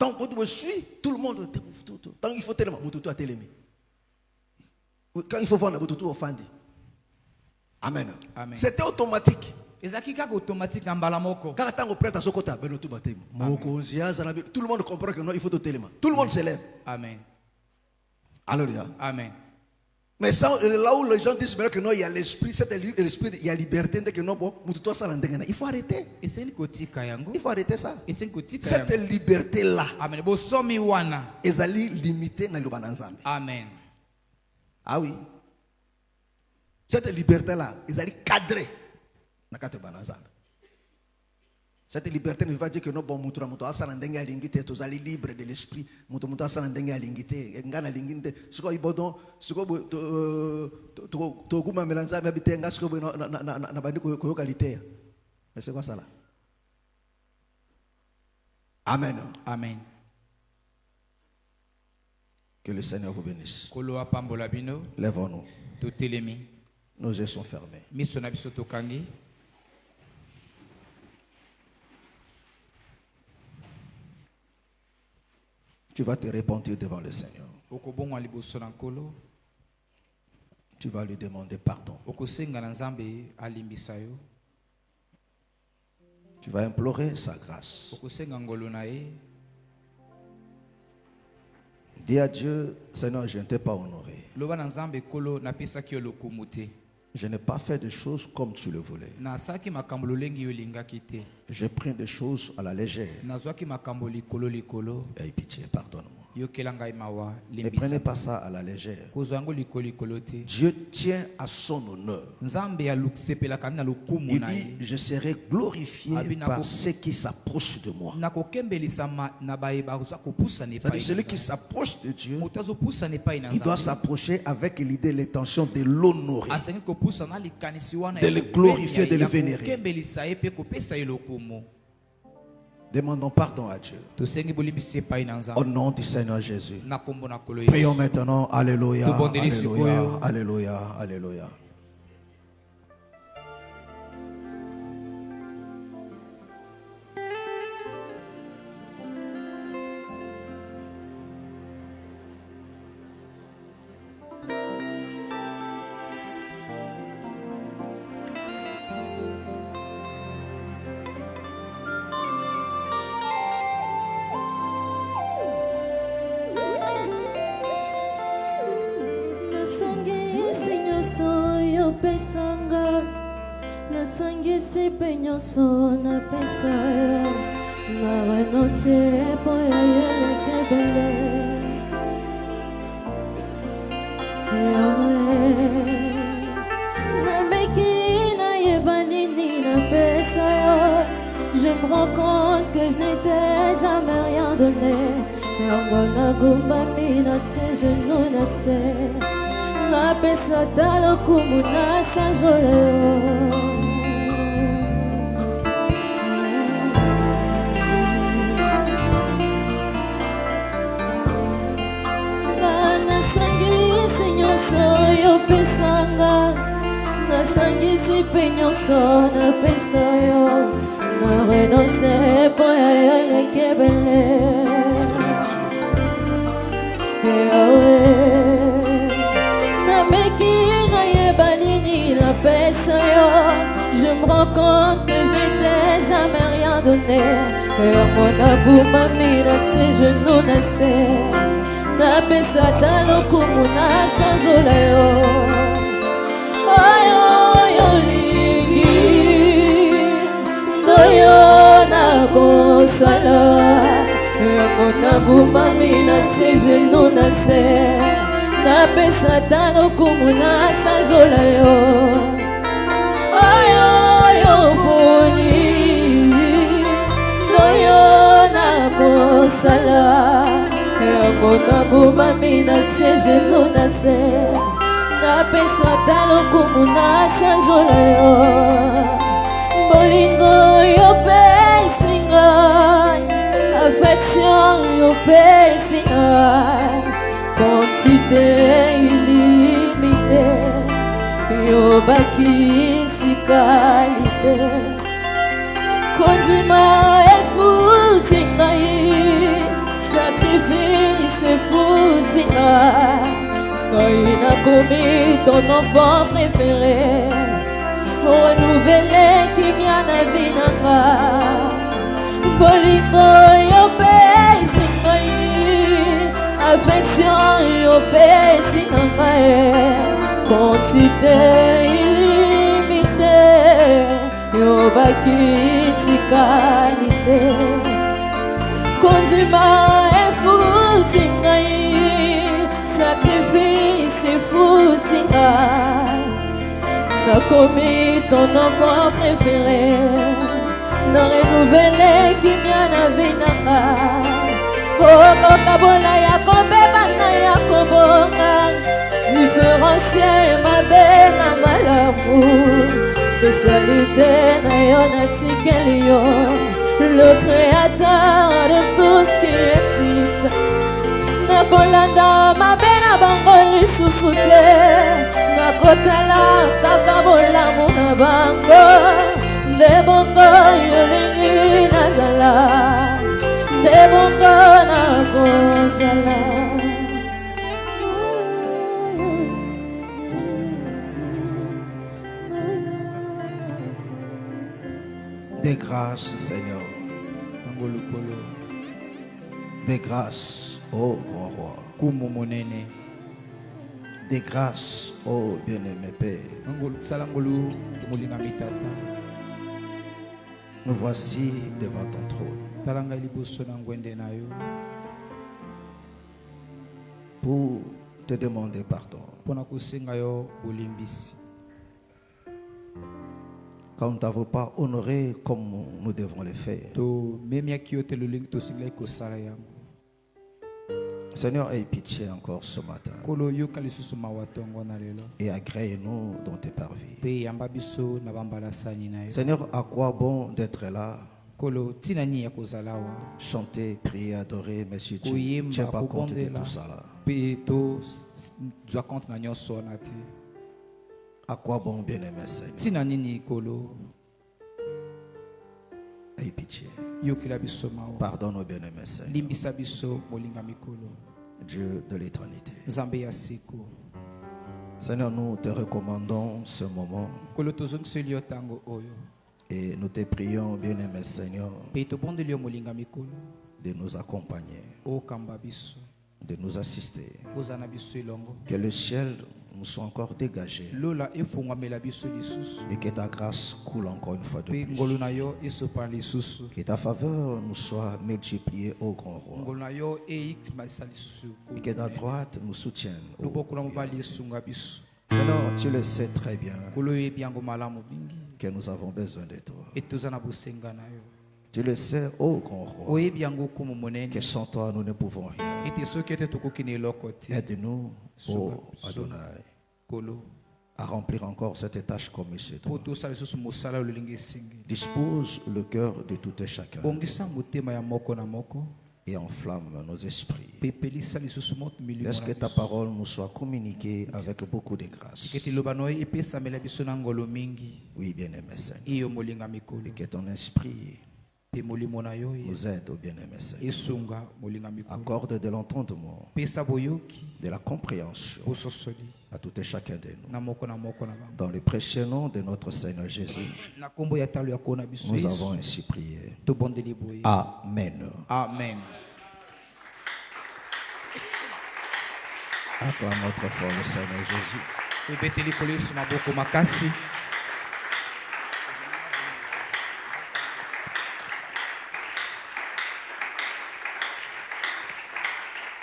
Donc, quand tu suis, tout le monde, tant il faut tellement, Moutoutou a télémé. Quand il faut vendre, Moutoutou a offandi. Amen. C'était automatique. Tout le monde comprend que non, il faut tout téléma. Tout le monde s'élève. Amen. Alléluia. Amen. Mais ça, là où les gens disent que non, il y a l'esprit, il y a liberté, que non, il faut arrêter. Il faut arrêter ça. Cette liberté-là, ils allaient limiter dans le bananzambe. Amen. Ah oui. Cette liberté-là, ils allaient cadrer dans le bananzambe. Cette liberté ne veut pas dire que non, bon, mutu asana ndenge alingite, tous allez libre de l'esprit, mutu asana ndenge alingite, ngana alingite, siko ibodon, siko to guma melanza mabitenga siko na bandi ko qualité. C'est quoi ça là? Amen. Amen. Que le Seigneur vous bénisse. Lèvons-nous. Nos yeux sont fermés. Tu vas te repentir devant le Seigneur. Tu vas lui demander pardon. Tu vas implorer sa grâce. Dis à Dieu, Seigneur, je ne t'ai pas honoré. Je n'ai pas fait des choses comme tu le voulais. J'ai pris des choses à la légère. Aie pitié, pardonne-moi. Ne prenez pas ça à la légère. Dieu tient à son honneur. Il dit, je serai glorifié par ceux qui s'approchent de moi. C'est-à-dire celui qui s'approche de Dieu, il doit s'approcher avec l'idée, l'intention de l'honorer, de le glorifier, de le vénérer. Demandons pardon à Dieu. Au nom du Seigneur Jésus. Prions maintenant. Alléluia. Alléluia. Alléluia. Alléluia. Nasangisi penyoso na pesa na renonce po ya yele kebele na beki na yebanini na pesa yo. Je me rends compte que je n'étais jamais rien donné. Na gumba mina tse genoux na se na pesa talo kumuna sanjoleo. Yo pesanga, nasangisi penyoso na pesa yo, na renonce po ya yele kebele. Na meki na yebanini na pesa yo. Je me rends compte que je n'étais jamais rien donné. Mon abou mami na ses genoux naissent. Na pesa talo kumuna sanjola yo. Oyo lingi doyo na kosala. Mona bumami na tse genoux na se. Na pesa talo kumuna sanjola yo. Oyo poni doyo na kosala. Mona bumami na tse genoux na se. Na pesa talo kumuna sanjola yo. Bolingo yo pesi ngai, affection yo pesi ngai, quantité illimitée yo bakisi qualité. Kondima ekuti ngai fusinga ngai nakomi ton enfant préféré renouveler kimia na vie nanga bolingo yopesi ngai affection yopesi na ngai quantité illimité yobakisi qualité kondima efuti ngai sacrifice efuti ngai nakomi ton enfant préféré na renouveler kimia na vie nanga okokabola ya kobeba na ya kobonga différencier mabe na malamu spécialité na yo natikeli yo le créateur de tout ce qui existe nakolanda mabe na bango lisusu te nakotala kaka bolamu na bango nde bongo yolingi nazala nde bongo nakozala. Des grâces, Seigneur. Des grâces, ô grand roi. Des grâces, ô bien-aimé Père. Nous voici devant ton trône pour te demander pardon. Quand nous ne t'avons pas honoré comme nous devons le faire. Seigneur, aie pitié encore ce matin et agrée-nous dans tes parvis. Seigneur, à quoi bon d'être là? Chanter, prier, adorer, mais si tu n'as pas compte de tout ça là. À quoi bon, bien-aimé Seigneur? Aie pitié. Pardonne au bien-aimé Seigneur. Dieu de l'éternité. Seigneur, nous te recommandons ce moment et nous te prions, bien-aimé Seigneur, de nous accompagner, de nous assister, que le ciel nous soit encore dégagé et que ta grâce coule encore une fois de plus. Que ta faveur nous soit multipliée au grand roi et que ta droite nous soutienne. Seigneur, tu le sais très bien que nous avons besoin de toi. Tu le sais, ô grand roi, que sans toi nous ne pouvons rien. Aide-nous, ô Adonai, à remplir encore cette tâche comme chez toi. Dispose le cœur de tout et chacun et enflamme nos esprits. Laisse que ta parole nous soit communiquée avec beaucoup de grâce. Oui, bien-aimé Seigneur. Et que ton esprit nous aide, au bien-aimé Seigneur. Accorde de l'entendement, de la compréhension à tout et chacun de nous. Dans le précieux nom de notre Seigneur Jésus, nous avons ainsi prié. Amen. Amen. Acclame notre fort le Seigneur Jésus.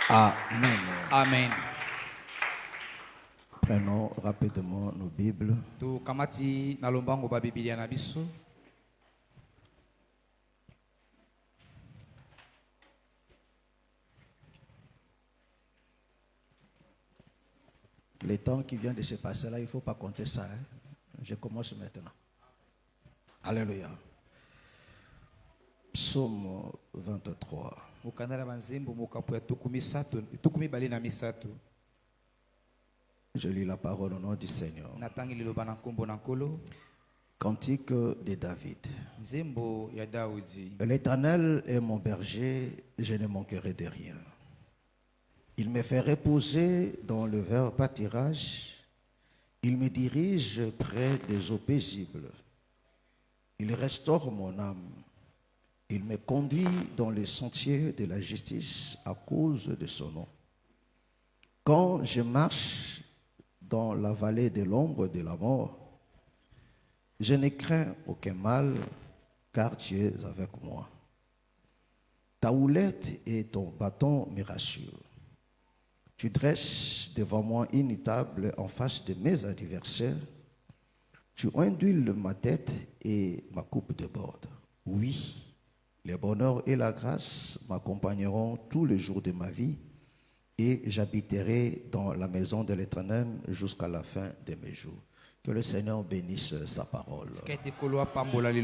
Amen. Amen. Prenons rapidement nos Bibles. Les temps qui viennent de se passer là, il ne faut pas compter ça. Hein. Je commence maintenant. Alléluia. Psaume 23. Je lis la parole au nom du Seigneur. Cantique de David. L'Éternel est mon berger, je ne manquerai de rien. Il me fait reposer dans le vert pâturage. Il me dirige près des eaux paisibles. Il restaure mon âme. Il me conduit dans les sentiers de la justice à cause de son nom. Quand je marche dans la vallée de l'ombre de la mort, je ne crains aucun mal, car tu es avec moi. Ta houlette et ton bâton me rassurent. Tu dresses devant moi une table en face de mes adversaires. Tu ondules ma tête et ma coupe déborde. Oui, le bonheur et la grâce m'accompagneront tous les jours de ma vie et j'habiterai dans la maison de l'Éternel jusqu'à la fin de mes jours. Que le Seigneur bénisse sa parole.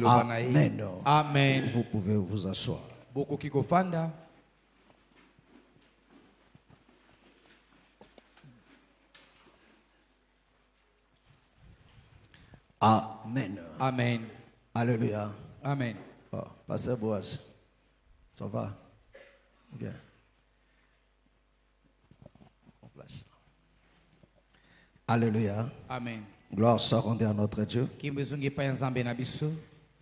Amen. Amen. Vous pouvez vous asseoir. Amen. Amen. Alléluia. Amen. Oh, Pasteur Boaz, ça va? Bien. En place. Alléluia. Amen. Gloire soit rendue à notre Dieu.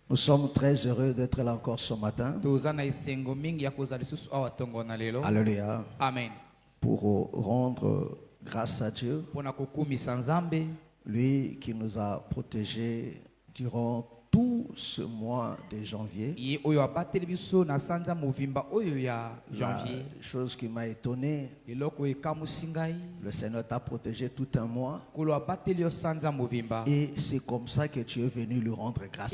Nous sommes très heureux d'être là encore ce matin. Alléluia. Amen. Pour rendre grâce à Dieu, lui qui nous a protégés durant tout ce mois de janvier. La chose qui m'a étonné, le Seigneur t'a protégé tout un mois. Et c'est comme ça que tu es venu lui rendre grâce.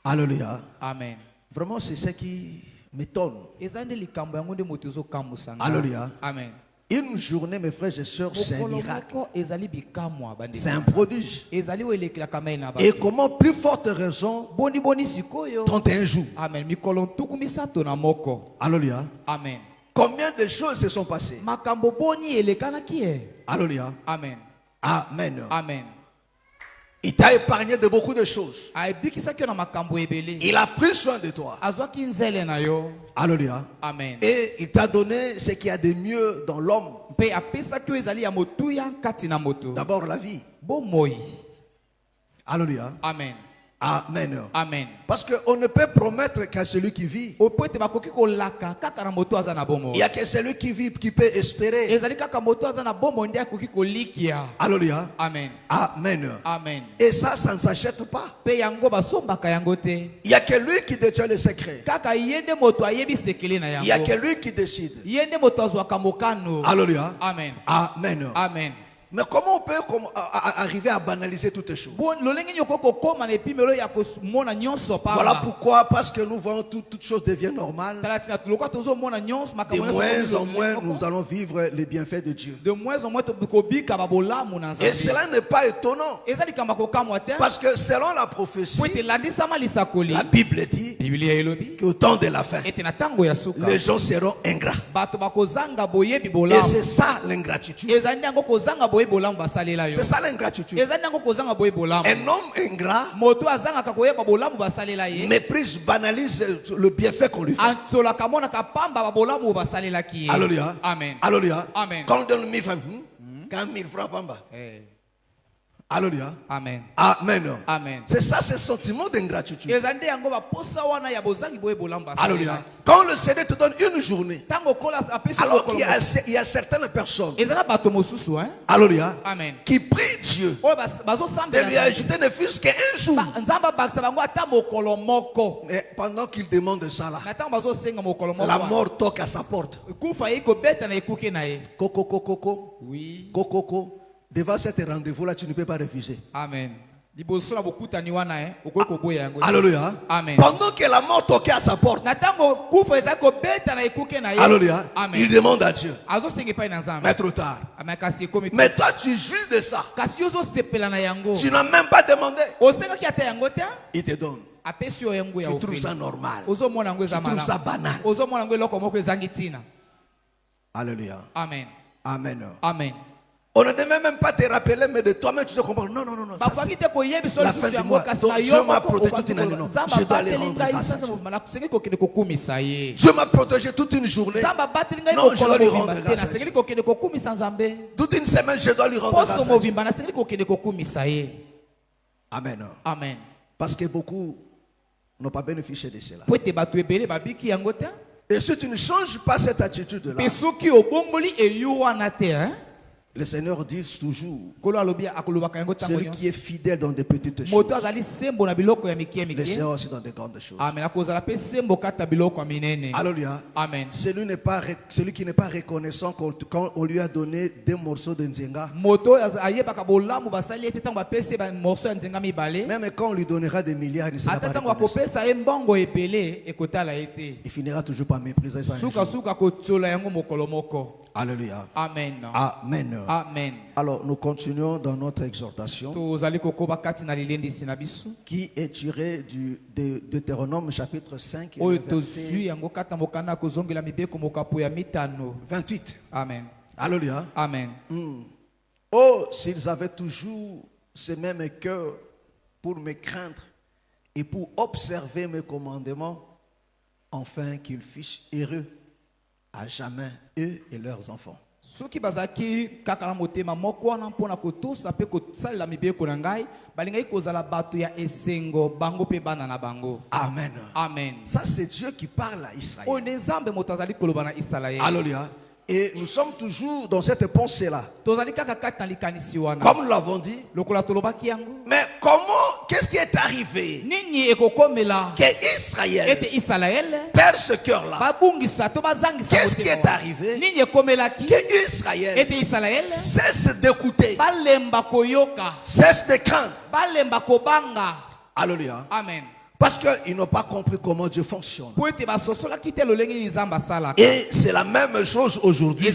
Alléluia. Amen. Vraiment, c'est ce qui m'étonne. Alléluia. Amen. Une journée, mes frères et sœurs, c'est un miracle. C'est un prodige. Et comment plus forte raison, 31 jours. Alléluia. Amen. Combien de choses se sont passées? Alléluia. Amen. Amen. Amen. Il t'a épargné de beaucoup de choses. Il a pris soin de toi. Alléluia. Amen. Et il t'a donné ce qu'il y a de mieux dans l'homme. D'abord la vie. Alléluia. Amen. Amen. Amen. Parce qu'on ne peut promettre qu'à celui qui vit. Il n'y a que celui qui vit qui peut espérer. Alléluia. Amen. Amen. Amen. Et ça ne s'achète pas. Il n'y a que lui qui détient les secrets. Il n'y a que lui qui décide. Alléluia. Amen. Amen. Amen. Mais comment on peut arriver à banaliser toutes les choses? Voilà pourquoi, parce que nous voyons toutes choses deviennent normales. De moins en moins, nous allons vivre les bienfaits de Dieu. Et cela n'est pas étonnant. Parce que selon la prophétie, la Bible dit qu'au temps de la fin, les gens seront ingrats. Et c'est ça l'ingratitude. C'est ça l'ingratitude. Un homme ingrat méprise, banalise le bienfait qu'on lui fait. Alléluia. Amen. Alléluia. Amen. Quand on donne 1000 francs, quand 1000 francs, pamba. Alléluia. Amen. Amen. Amen. C'est ça, ce sentiment d'ingratitude. Alléluia. Quand le Seigneur te donne une journée, alors qu'il y a certaines personnes, alléluia, Amen, qui prient Dieu de lui ajouter ne fût-ce qu'un jour. Et pendant qu'il demande ça là, la mort toque à sa porte. Coco, coco, coco. Oui. Coco, coco. Devant cet rendez-vous-là, tu ne peux pas refuser. Amen. Alléluia. Amen. Pendant que la mort toquait à sa porte, alléluia, il demande à Dieu. Mais trop tard. Mais toi, tu jouis de ça. Tu n'as même pas demandé. Il te donne. Tu trouves ça normal. Tu trouves ça banal. Alléluia. Amen. Amen. Amen. Amen. On ne devait même pas te rappeler, mais de toi-même tu te comprends. Non, non, non, non. Ça, c'est la fin du mois. Donc Dieu m'a protégé toute une année. Non, je dois aller rendre grâce à Dieu. Dieu m'a protégé toute une journée. Non, je dois lui rendre grâce à Dieu. Toute une semaine, je dois lui rendre grâce à Dieu. Amen. Amen. Parce que beaucoup n'ont pas bénéficié de cela. Et si tu ne changes pas cette attitude-là, le Seigneur dit toujours, celui qui est fidèle dans des petites choses, le Seigneur aussi dans des grandes choses. Alléluia. Amen. Celui qui n'est pas reconnaissant quand on lui a donné des morceaux de nzenga, même quand on lui donnera des milliards, il ne sera pas reconnaissant. Il finira toujours par mépriser ça. Alléluia. Amen. Amen. Amen. Alors nous continuons dans notre exhortation qui est tirée de Deutéronome chapitre 5 verset 28. Amen. Alléluia. Amen. Oh, s'ils avaient toujours ce même cœur pour me craindre et pour observer mes commandements, afin qu'ils fussent heureux à jamais, eux et leurs enfants. Soki bazaki kakala motema moko wana mpona kotosa pe kosalela mibeko na ngai balingai kozala bato ya esengo bango pe bana na bango. Amen. Amen. Ça c'est Dieu qui parle à Israël. O nzambe moto azali koloba na Israël. Alléluia. Et nous sommes toujours dans cette pensée-là. Tozali kaka kati na likanisi wana. Comme nous l'avons dit. Lokola tolobaki yango. Mais comment, qu'est-ce qui est arrivé? Nini ekokomela Que Israël ete Israël perd ce cœur-là. babungisa to bazangisa. Qu'est-ce qui est arrivé? Nini ekomelaki Que Israël ete Israël cesse d'écouter, balemba koyoka, cesse de craindre. balemba kobanga. Alléluia. Amen. Parce qu'ils n'ont pas compris comment Dieu fonctionne. Et c'est la même chose aujourd'hui.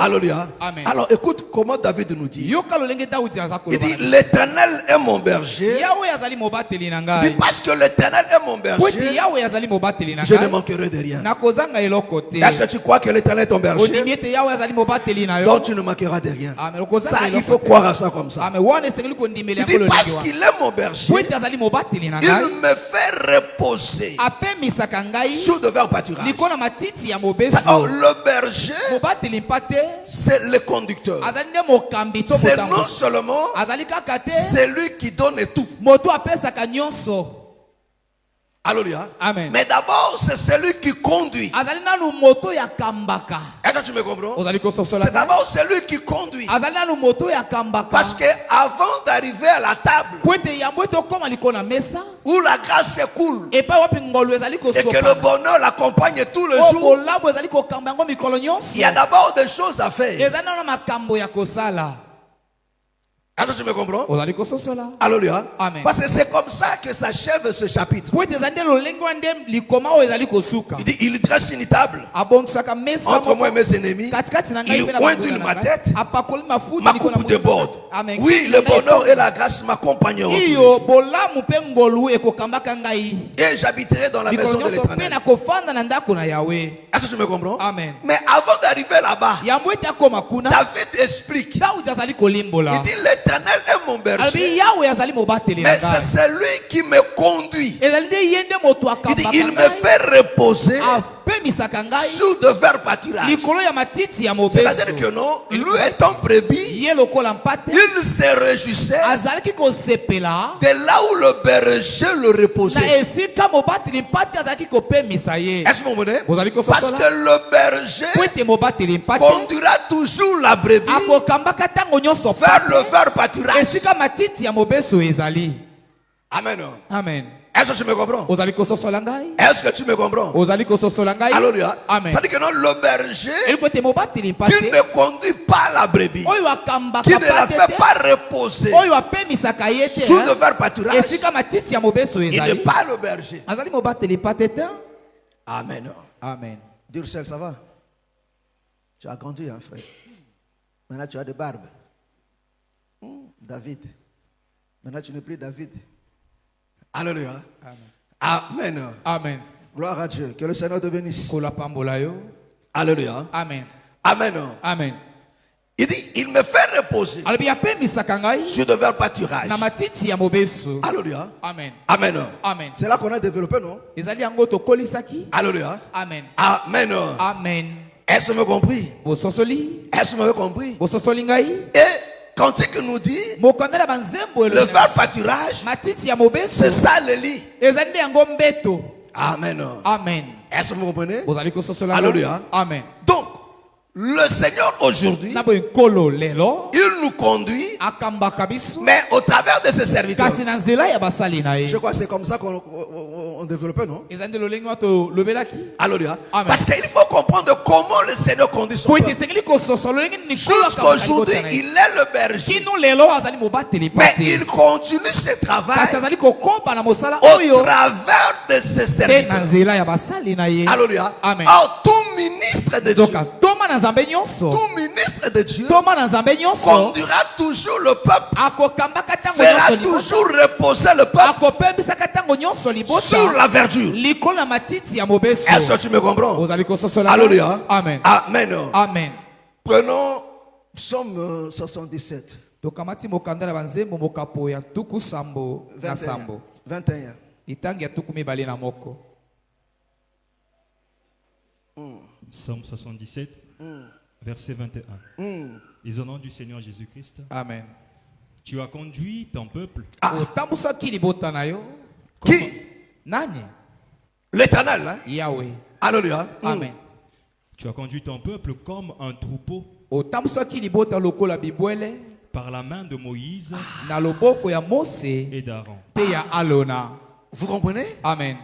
Alléluia. Amen. Alors écoute comment David nous dit. Il dit l'Éternel est mon berger. Il dit parce que l'Éternel est mon berger, je ne manquerai de rien. Est-ce que tu crois que l'Éternel est ton berger? Donc tu ne manqueras de rien. Ça, il faut croire à ça comme ça. Il dit parce qu'il est mon berger, il me fait reposer sur de verts pâturages. Alors le berger, c'est le conducteur. C'est non seulement celui qui donne tout. Alléluia. Amen. Mais d'abord, c'est celui qui conduit. Est-ce que tu me comprends? C'est d'abord celui qui conduit. Parce que avant d'arriver à la table où la grâce coule et que le bonheur l'accompagne tous les jours, il y a d'abord des choses à faire. Est-ce que tu me comprends? Alléluia. Amen. Parce que c'est comme ça que s'achève ce chapitre. Il dit, il dresse une table entre moi et mes ennemis. Il oint ma tête. Ma coupe déborde. Oui, le bonheur et la grâce m'accompagneront. Et j'habiterai dans la maison de l'Éternel. Est-ce que tu me comprends? Amen. Mais avant d'arriver là-bas, David explique. Il dit, l'Éternel est mon berger, mais c'est celui qui me conduit. Il dit, il me fait reposer sur de verts pâturages. C'est-à-dire que non, lui étant brebis, il se réjouissait de là où le berger le reposait. Est-ce que vous comprenez? Parce que le berger conduira toujours la brebis vers le vert pâturage. Amen. Amen. Est-ce que tu me comprends? Est-ce que tu me comprends? Alléluia. Amen. C'est-à-dire que non, le berger qui ne conduit pas la brebis, qui ne la fait pas reposer sous de verts pâturages, il n'est pas le berger. Amen. Amen. Durcel, ça va? Tu as grandi, hein, frère? Maintenant, tu as des barbes. David. Maintenant, tu n'es plus David. Alléluia. Amen. Amen. Gloire à Dieu. Que le Seigneur te bénisse. Alléluia. Amen. Amen. Amen. Il dit, il me fait reposer sur de verts pâturages. Alléluia. Amen. Amen. Amen. C'est là qu'on a développé, non? Alléluia. Amen. Amen. Amen. Est-ce que vous avez compris? Est-ce que vous avez compris? Et Cantique nous dit, le vert pâturage, c'est ça le lit. Amen. Amen. Est-ce que vous comprenez? Alléluia. Amen. Donc, le Seigneur aujourd'hui, il nous conduit, mais au travers de ses serviteurs. Je crois que c'est comme ça qu'on développe, non? Alléluia. Parce qu'il faut comprendre comment le Seigneur conduit son peuple. Jusqu'aujourd'hui, il est le berger. Mais il continue ce travail au travers de ses serviteurs. Alléluia. Or, tout ministre de Dieu, tout ministre de Dieu conduira toujours le peuple, fera toujours reposer le peuple sur la verdure. Est-ce que tu me comprends? Alléluia. Amen. Amen. Amen. Prenons Psaume 77. 21. Psaume 77, verset 21. Ils au nom du Seigneur Jésus-Christ. Amen. Tu as conduit ton peuple. Qui? L'Éternel. Hein? Yahweh. Alléluia. Amen. Tu as conduit ton peuple comme un troupeau par la main de Moïse et d'Aaron. Vous comprenez? Amen.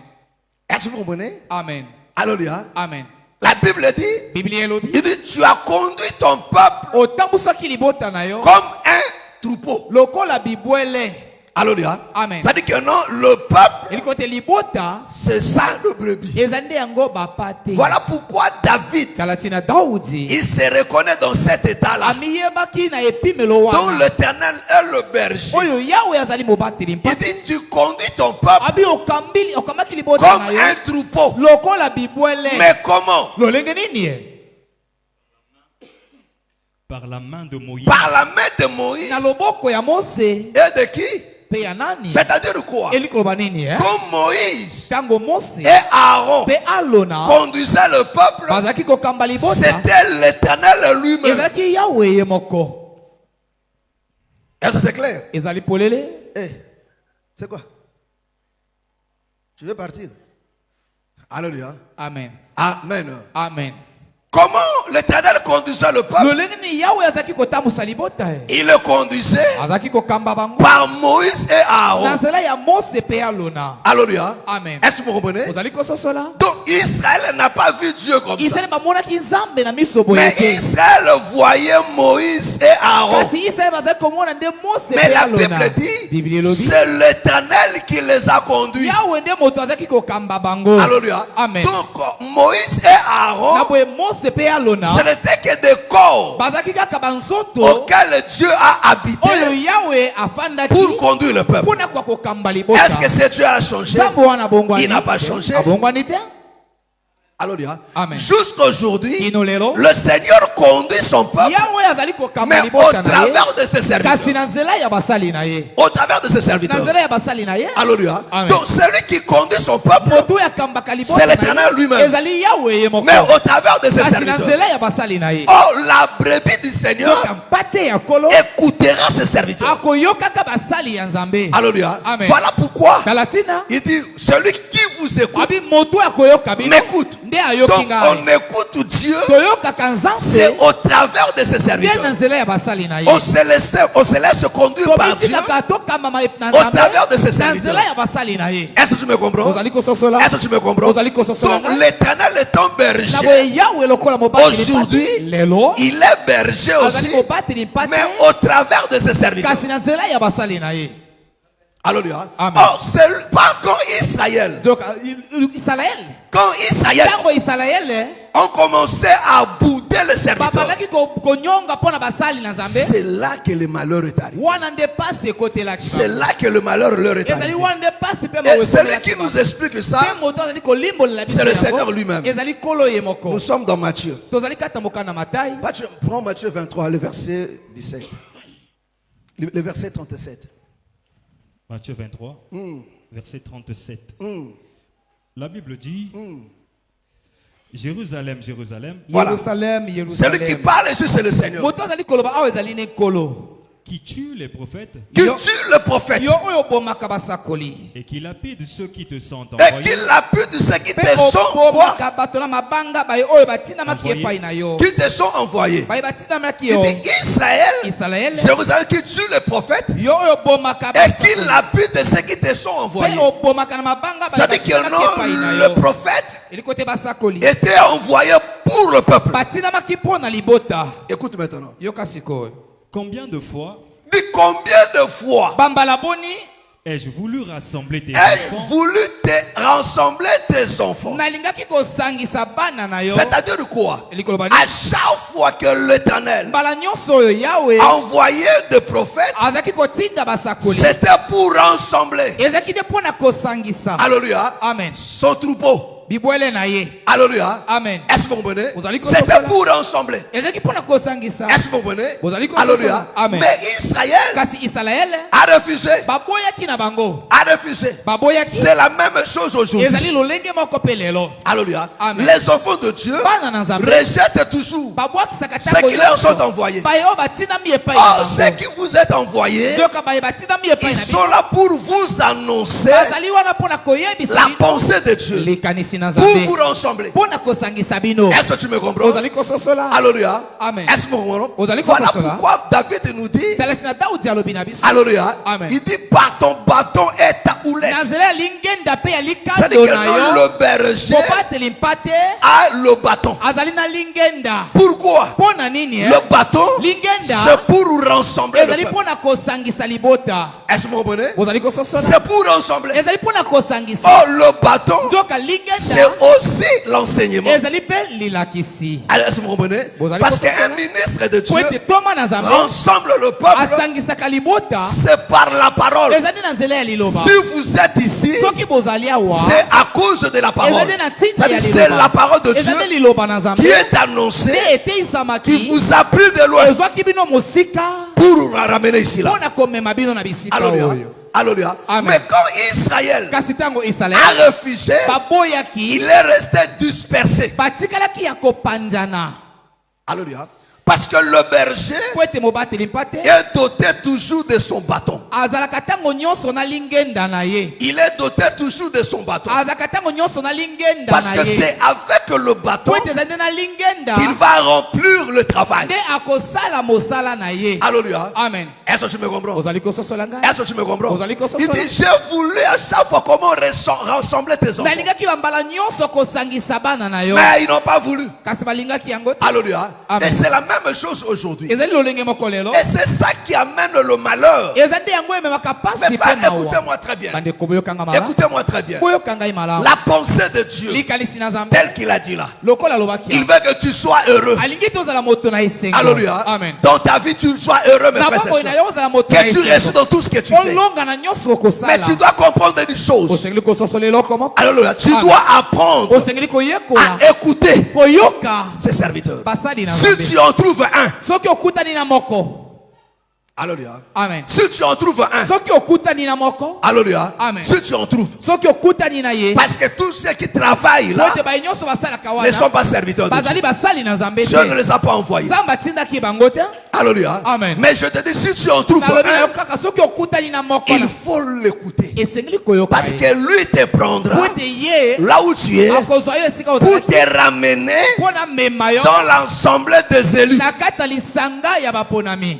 Est-ce que vous comprenez? Amen. Alléluia. Amen. La Bible dit, il dit, tu as conduit ton peuple comme un troupeau. Alléluia. Amen. C'est-à-dire que non, le peuple, c'est ça le brebis. Voilà pourquoi David, il se reconnaît dans cet état-là, dont l'Éternel est le berger. Il dit, tu conduis ton peuple comme un troupeau. Mais comment? Par la main de Moïse. Par la main de Moïse. Et de qui? C'est-à-dire quoi? Comme Moïse et Aaron conduisaient le peuple, c'était l'Éternel lui-même. Est-ce que c'est clair? C'est quoi? Tu veux partir? Alléluia. Amen. Amen. Amen. Comment l'Éternel conduisait le peuple? Il le conduisait par Moïse et Aaron. Alléluia. Amen. Est-ce que vous comprenez? Donc Israël n'a pas vu Dieu comme ça. Mais Israël voyait Moïse et Aaron. Mais la Bible dit, c'est l'Éternel qui les a conduits. Alléluia. Amen. Donc Moïse et Aaron, ce n'était que des corps auxquels Dieu a habité pour conduire le peuple. Est-ce que ce Dieu a changé? Il n'a pas changé. Alléluia. Jusqu'aujourd'hui, le Seigneur conduit son peuple, mais au travers de ses serviteurs. Au travers de ses serviteurs. Alléluia. Donc celui qui conduit son peuple, c'est l'Éternel lui-même, mais au travers de ses serviteurs. Or, la brebis du Seigneur écoutera ses serviteurs. Alléluia. Voilà pourquoi il dit, celui qui vous écoute m'écoute. Donc on écoute Dieu, c'est au travers de ses serviteurs. On se laisse conduire par Dieu au travers de ses serviteurs. Est-ce que tu me comprends? Est-ce que tu me comprends? Donc l'Éternel est un berger. Aujourd'hui, il est berger aussi, mais au travers de ses serviteurs. Alléluia. Amen. Oh, c'est pas quand Israël. Donc, Israël. Quand Israël Tango Israël, ont commencé à bouder le serviteur, babalaki konyonga pona basali na Nzambe. c'est là que le malheur est arrivé. Wana nde passe côté là. C'est là que le malheur leur est Ezali arrivé. wana nde passe pe Et celui qui nous explique ça, c'est le Seigneur lui-même. Ezali kolo ye nous moko. sommes dans Matthieu. Tozali kata mokana Matthieu. Prends Matthieu 23, le verset 17. Le verset 37. Matthieu 23, verset 37. La Bible dit, Jérusalem, Jérusalem, Voilà. Jérusalem, Celui qui Jérusalem. parle ici, c'est le Seigneur. Moto ezali koloba awa ezali ne kolo. qui tue les prophètes Qui tue le prophète Yo oyo bomaka basakoli. et qui lapide ceux qui te sont et envoyés. qui lapide de ceux qui Pe te sont quoi? bomaka bato na mabanga baye oyo batinamaki Envoyé. epai na yo. Qui te sont envoyés. Baye batinamaki Il yo. dit Israël, Israël. Jérusalem qui tue les prophètes Yo oyo bomaka et qui basakoli. lapide de ceux qui te sont envoyés. Pe obomaka na mabanga baye Ça veut dire que batinamaki epai na non, yo. le prophète Eli kote basakoli. était envoyé pour le peuple. Batinamaki pona libota. Écoute maintenant. Yoka sikoyo. Combien de fois Dis combien de fois Bambala boni. ai-je voulu rassembler tes ai-je enfants voulu te rassembler tes enfants? Nalingaki kosangisa bana na yo. C'est-à-dire quoi? Eli koloba ni. À chaque fois que l'Éternel Mbala nyonso oyo Yahweh envoyait des prophètes, azaki kotinda basakoli. c'était pour rassembler. Ezaki de pona kosangisa. Alléluia. Amen. Son troupeau. Bibwele na ye. Alléluia. Amen. Est-ce que vous comprenez? Vous allez comprendre C'était cela. pour rassembler. Ezaki pona kosangisa. Est-ce que vous comprenez? Vous allez comprendre Alléluia. cela. Amen. Mais Israël Kasi Israël a refusé. baboyaki na bango. A refusé. Baboyaki. C'est la même chose aujourd'hui. Ezali lolenge moko pe lelo. Alléluia. Amen. Les enfants de Dieu Bana na Nzambe. rejettent toujours Babwakisaka ceux tango qui leur sont nyonso. envoyés. Baye oyo batinami epai na Or, ceux bango. qui vous êtes envoyés, Joka baye batinami epai ils na sont là pour vous annoncer bazali wana pona koyebisa la pensée de Dieu, likanisi na pour Nzambe. vous rassembler. Pona kosangisa bino. Est-ce que tu me comprends? Ozali kososola. Alléluia. Amen. Est-ce que vous comprenez? Ozali Voilà kososola. pourquoi David nous dit, Pelesi na Daudi alobi na biso. Alléluia, Amen. il dit par ton bâton et ta houlette. Na nzela ya lingenda pe ya C'est-à-dire likando que na non, yo. le berger Bobateli mpate a le bâton. azali na lingenda. Pourquoi? Pona nini Le bâton, Lingenda. c'est pour rassembler le ezali peuple. pona kosangisa libota. Est-ce que vous comprenez? Ozali kososola. C'est pour rassembler. Ezali pona kosangisa. Oh, le bâton, Nzoka c'est lingenda aussi l'enseignement. ezali pe lilakisi. Alors, est-ce que vous comprenez? Vous allez Parce comprendre qu'un ça? ministre de Po Dieu ete toma na Nzambe rassemble le peuple, asangisaka libota c'est par la parole. ezali na nzela ya liloba. Si vous êtes ici, Soki bozali awa c'est à cause de la parole. ezali na ntina ya C'est-à-dire, c'est la liloba. parole de Dieu Ezali liloba na Nzambe qui est annoncée, nde qui eteisamaki vous a pris de loin ezwaki bino mosika pour ramener ici là. mpona komema bino na bisika Alléluia. oyo. Alléluia. Amen. Mais quand Israël Kasi ntango Israel a refusé, baboyaki il est resté dispersé. batikalaki ya kopanzana. Alléluia. Parce que le berger Po ete mobateli mpate est doté toujours de son bâton. azalaka ntango nyonso na lingenda na ye. Il est doté toujours de son bâton. Azalaka ntango nyonso na lingenda Parce na que ye. c'est avec le bâton Po ete ezali nde na lingenda qu'il va remplir le travail. nde akosala mosala na ye. Alléluia. Amen. Est-ce que tu me comprends? Ozali kososola ngai. Est-ce que tu me comprends? Ozali kososola. Il dit, j'ai voulu à chaque fois comment rassembler tes enfants. nalingaki bambala nyonso kosangisa bana na yo Mais ils n'ont pas voulu. kasi balingaki yango te. Alléluia. Amen. Et c'est la même chose aujourd'hui. ezali lolenge moko lelo Et c'est ça qui amène le malheur. eza nde yango ememaka Mais pasi frère, mpe mawa. écoutez-moi très bien. bandeko boyokanga malamu Écoutez-moi très bien. boyoka ngai malamu La pensée de Dieu, likanisi na Nzambe tel qu'il a dit là, lokola alobaki il veut que tu sois heureux. alingi te ozala moto na esengo. Alléluia. Amen. Dans ta vie, tu sois heureux, mes na frères bomoi et na sœurs. yo ozala moto na Que tu réussis esengo dans tout ce que tu fais. olonga na nyonso Mais okosala tu dois comprendre une chose. osengeli kososola eloko moko Alléluia. Tu Amen. dois apprendre osengeli koyekola à écouter koyoka ses serviteurs. basali na Si Nzambe tu en trouves un, soki okutani na moko. alléluia. Amen. Si tu en trouves un, soki okutani na moko alléluia. Amen. Si tu en trouves. soki okutani na ye Parce que tous ceux qui travaillent là po ete baye nyonso basalaka ne sont wana pas serviteurs de bazali Dieu. basali na Nzambe Dieu ne te les a pas envoyés. nzambe atindaki bango te. Alléluia. Amen. Mais je te dis, si tu en trouves nalobi na yo un, kaka soki okutani na moko il na faut l'écouter. esengeli koyoka Parce ye. que lui te prendra po ete ye là où tu es akozwa yo esika pour ozalaki te ramener mpo na mema yo dans l'ensemble des élus. na kati ya lisanga ya baponami.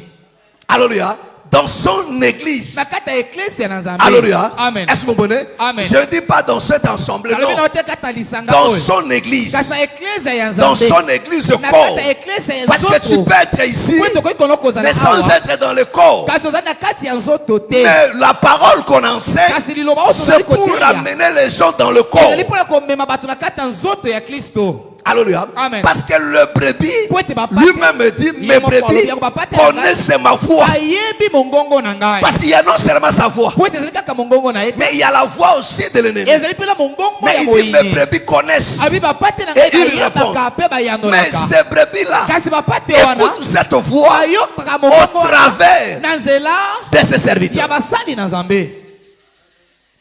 Alléluia. dans son église. Na kata ecclesia na Nzambe. Alléluia. Amen. Est-ce que vous comprenez? Amen. Je ne dis pas dans cette assemblée, Nalobi non. na ote kata lisanga Dans oyo. son église. Kasa ecclesia ya Dans Nzambe. son église Na corps. kata ecclesia ya Parce que tu nzoto. peux être ici, Kweto koki kono kozala mais sans awa. être dans le corps. Kasi ozali na kati ya nzoto te. Mais la parole qu'on enseigne, Kasi liloba oyo c'est tozali pour koteya. ramener les gens dans le corps. Ezali mpona komema bato na kati ya nzoto ya Kristo. Alléluia. Amen. Parce que le brebis Po ete bapate. lui-même dit, mes Ye moko brebis alobi yango bapate na ngai. connaissent ma voix. Bayebi mongongo na ngai. Parce qu'il y a non seulement sa voix, Po ete ezali kaka mongongo na ye te. mais il y a la voix aussi de l'ennemi. Ezali mpe na mongongo Mais ya il dit, mes moyini. brebis connaissent. Abi bapate na Et ngai il répond, bayebaka mpe mais bayandolaka. ces brebis-là Kasi bapate wana écoutent cette voix bayokaka au mongongo wana travers na nzela de ses ya serviteurs. basali na Nzambe.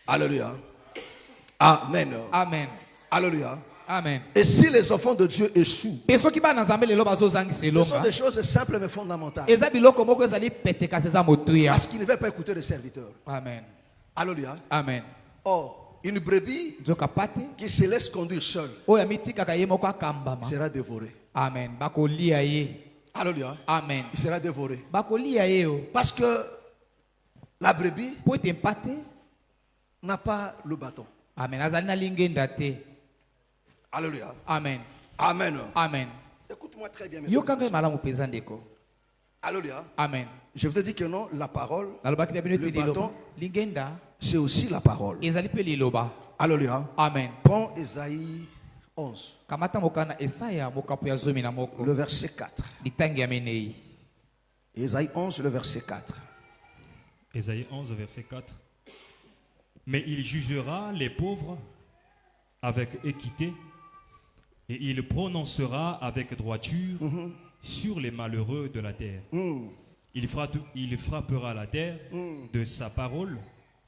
Alléluia. Amen. Amen. Alléluia. Amen. Et si les enfants de Dieu échouent, Pe soki bana Nzambe lelo bazozangisa ce sont elonga. des choses simples mais fondamentales. Eza biloko moko ezali pete kasi eza motuya. Parce qu'ils ne veulent pas écouter les serviteurs. Amen. Alléluia. Amen. Or, une brebis Nzoka pate qui se laisse conduire seule oyo amitikaka ye moko akambama. sera dévorée. Amen. Bakolia ye. Alléluia. Amen. Il sera dévoré. Bakolia ye o. Parce que la brebis Po ete mpate. n'a pas le bâton. Amen. Azali na lingenda te. Alléluia. Amen. Amen. Amen. Écoute-moi très bien. mes Yoka frères. ngai malamu mpenza ndeko. Alléluia. Amen. Je vous ai dit que non, la parole, Nalobaki na bino Le ete liloba. bâton. Lingenda c'est aussi la parole. ezali mpe liloba. Alléluia. Amen. Prends Ésaïe 11, Kamata mokana Esaya mokapo ya zomi na moko. le verset 4. Litangi ya menei. Ésaïe 11, le verset 4. Ésaïe 11, verset 4. Mais il jugera les pauvres avec équité et il prononcera avec droiture sur les malheureux de la terre. Il frappera la terre de sa parole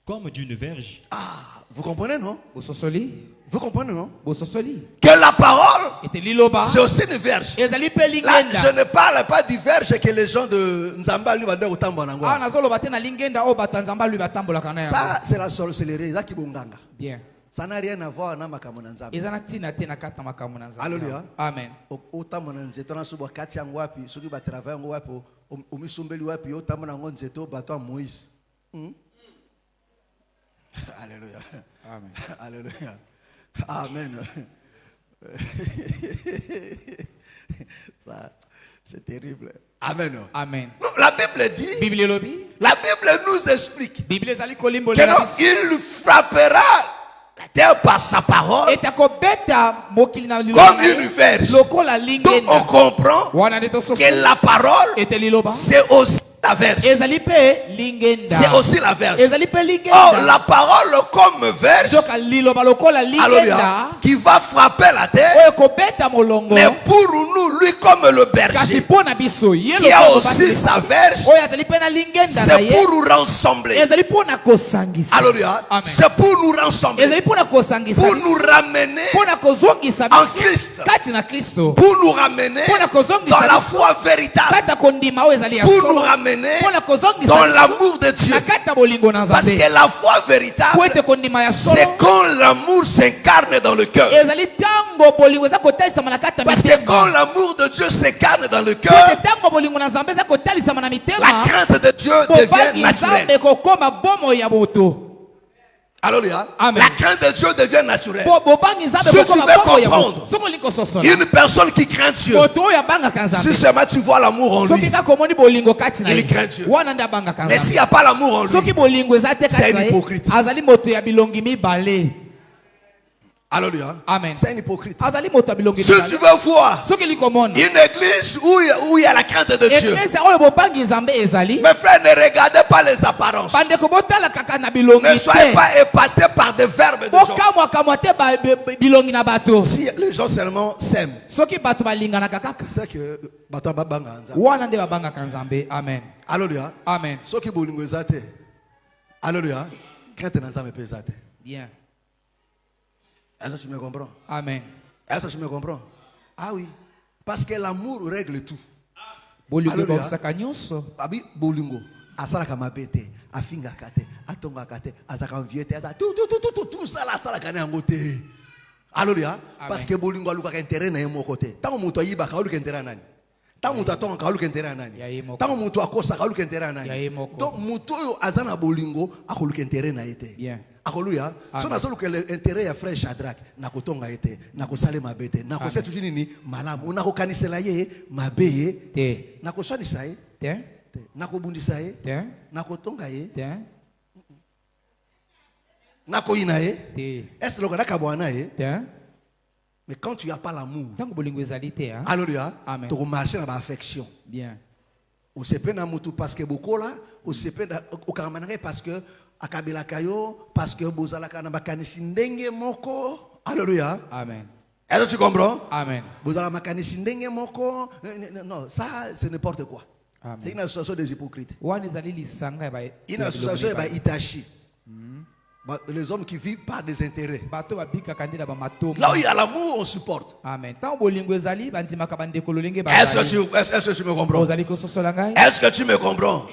comme d'une verge. Ah, vous comprenez, non? Bososoli. Vous comprenez, non? Bososoli. Que la parole, Ete liloba. c'est aussi une verge. Ezali pe Là, lingenda. je ne parle pas du verge que les gens de Nzamba lui vont autant bon Ah nazoloba te na lingenda o bato ya Nzambe lui batambolaka na yango. Ça, c'est la sorcellerie. Ça qui bonganga. Bien. Ça n'a rien à voir avec makambo na Nzamba. Eza na ntina te na kata makambo na Nzambe. Alléluia. Amen. Autant mon nzeto na subo kati yango wapi, soki ba travail yango wapi, omisombeli wapi, autant mon ngo nzeto bato Moïse. Alléluia. Amen. Alléluia. Amen. Ça, c'est terrible. Amen. Amen. Non, la Bible dit, Bible lobi. la Bible nous explique Bible ezali que kolimbolela non, biso. il frappera la terre par sa parole Eta kobeta mokili na comme une verge. lokola Donc lingenda. on comprend Wana nde tososo. que la parole, Ete liloba. c'est aussi la verge. Ezali pe lingenda. C'est aussi la verge. Ezali pe Or, lingenda. la parole comme verge, Joka liloba lokola alléluia, lingenda. qui va frapper la terre, Oyo kobeta molongo. mais pour nous, lui comme le Kasi berger, pona biso ye qui a lokola aussi basi. sa verge, Oyo azali pe na lingenda na c'est ye. pour nous rassembler. Ezali pona kosangisa. Alléluia. Amen. C'est pour nous rassembler, Ezali pona kosangisa. pour nous ramener Pona kozongisa en biso. Christ, Kati na Kristo. pour nous ramener Pona kozongisa dans la biso. foi véritable, Kata kondima oyo ezali ya pour nous solo. ramener Pona kozongisa dans biso. l'amour de Dieu. Na kata bolingo na Parce Nzambe. que la foi véritable, Po ete kondima ya solo. c'est quand l'amour s'incarne dans le cœur. Ezali tango bolingo eza kotalisama na kata Parce que mitema. quand l'amour de Dieu s'incarne dans le Po cœur, ete tango bolingo na Nzambe eza kotalisama na mitema. la crainte de Dieu devient Bobangi naturelle. Nzambe kokoma bomo ya moto. Alléluia. Amen. La crainte de Dieu devient naturelle. Bobangi Nzambe Si kokoma tu veux bomo ya comprendre, moto. Soko liko sosola. Une personne qui craint Dieu, Moto oyo abangaka Nzambe. si seulement tu vois l'amour en Soki lui, kaka omoni bolingo kati na Il ye. craint Dieu. Wana nde abangaka mais Nzambe. s'il n'y a pas l'amour en lui, Soki bolingo eza te C'est kati un na ye. hypocrite. Azali moto ya bilongi mibale. alléluia, Amen. c'est un hypocrite. Azali moto ya bilongi Si tu mibale. veux voir Soki likomona. une église où il y a la crainte de Dieu, Eklesa oyo bobangi Nzambe ezali. mes frères, ne regardez pas les apparences. Bandeko botala kaka na bilongi Ne soyez te. pas épatés par des verbes de gens. Bokamwa te bilongi na bato. Si les gens seulement s'aiment, Soki bato balinganaka kaka. c'est que bato babanga nzambe. Wana nde babangaka Nzambe. Amen. Alléluia. Amen. Soki bolingo ezate. Alléluia. Crainte na nzambe pe ezate. Bien. Est-ce que tu me comprends? Amen. Est-ce que tu me comprends? Ah oui. Parce que l'amour règle tout. Bolingo Alléluia. bakosaka nyonso. Abi bolingo asalaka mabe te, afingaka te, atongaka te, azaka vieux te, tout ça là asalaka na yango te. Alléluia. Amen. Parce que bolingo alukaka intérêt na ye moko te. Tango moto ayibaka aluka intérêt nani? Tant mutu atonga kaluka intérêt anani. Ya yemoko. Tant mutu akosa kaluka intérêt Ya anani. yemoko. Donc mutu yo azana bolingo akoluka intérêt na ete. Bien. Alléluia. So na solo que l'intérêt ya frère Shadrach na kotonga ete, na kosale mabete, na kosala toujours nini malamu, na kokanisela ye mabeye, Te. na koswanisa ye, Te. na kobundisa ye, Te. na kotonga ye, Te. na koyina ye. Te. Est-ce que na kabwana ye? Te. Mais quand tu n'as pas l'amour, Tango bolingo ezali te, hein? alléluia, Amen. tu vas marcher dans l'affection. Bien. Ou c'est pas na mutu parce que beaucoup là, ou c'est pas au karamanake parce que akabela kayo, parce que bozala kana makanisi ndenge moko. Alléluia. Amen. Est-ce que tu comprends? Amen. Bozala makanisi ndenge moko. Non, ça c'est n'importe quoi. Amen. C'est une association des hypocrites. Wana ezali lisanga ba. Une association ba Itachi. Les hommes qui vivent par des intérêts. Bato babika kandida ba matombo. Là où il y a l'amour, on supporte. Amen. Tango bolingo ezali bandima ka bandeko lolenge ba. Est-ce que tu me comprends? Ozali ko sosola ngai? Est-ce que tu me comprends?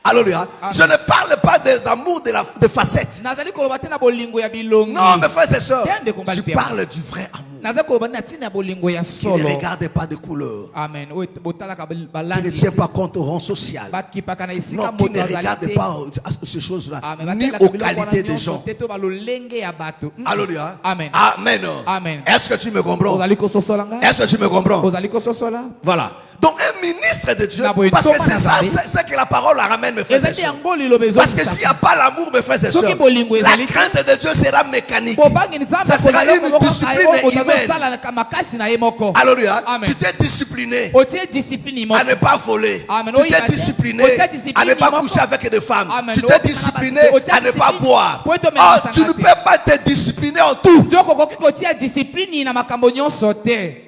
Alléluia. Amen. Je ne parle pas des amours de facettes. Nazali koloba te na bolingo ya bilongi. Non, mes frères et sœurs, Tiens, de combat je le parle du vrai amour. Nazali koloba na tina bolingo ya Qui ne solo. regarde pas de couleur. Amen. O botala ka Qui ne balangi. tient pas compte au rang social. Baki paka na isika Non, qui moto ne azali regarde te. pas à ces choses-là, Amen. ni Batela aux biloko wana qualités des nyonso gens. te to balolenge ya bato. Alléluia. Amen. Amen. Amen. Est-ce que tu me comprends? Ozali ko sosola ngai? Est-ce que tu me comprends? Ozali ko sosola? Voilà. Donc un ministre de Dieu, Na boye parce que toma c'est na ça, zabe. c'est que la parole la ramène, mes frères et Ezali sœurs. yango lilo bezo. Parce que s'il n'y a pas l'amour, mes frères et Soki sœurs, bolingo la ezali te. crainte de Dieu sera mécanique. Bobangi nzamba Ça sera kolalo une moko discipline kayo humaine. sala na makasi na ye moko. Alléluia. Amen. Tu t'es discipliné Otie discipline à moko. ne pas voler. Amen. Tu Oui, t'es Amen. discipliné Tu t'es discipliné, à ne pas moko. coucher avec des femmes. Amen. Tu Oui, t'es Amen. discipliné Tu t'es à ne pas discipliné. boire. Oui, tu Oh, t'es tu ne discipliné. peux pas te discipliner en tout. Joko koki kotia discipline na makambo nyonso te.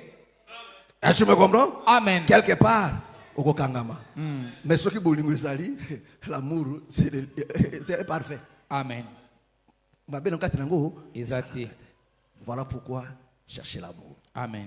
Est-ce que tu me comprends? Amen. Quelque part, au Kokangama. Mais ce qui bolingo ezali, l'amour, c'est parfait. Amen. Ma belle en nango, Ezati. voilà pourquoi chercher l'amour. Amen.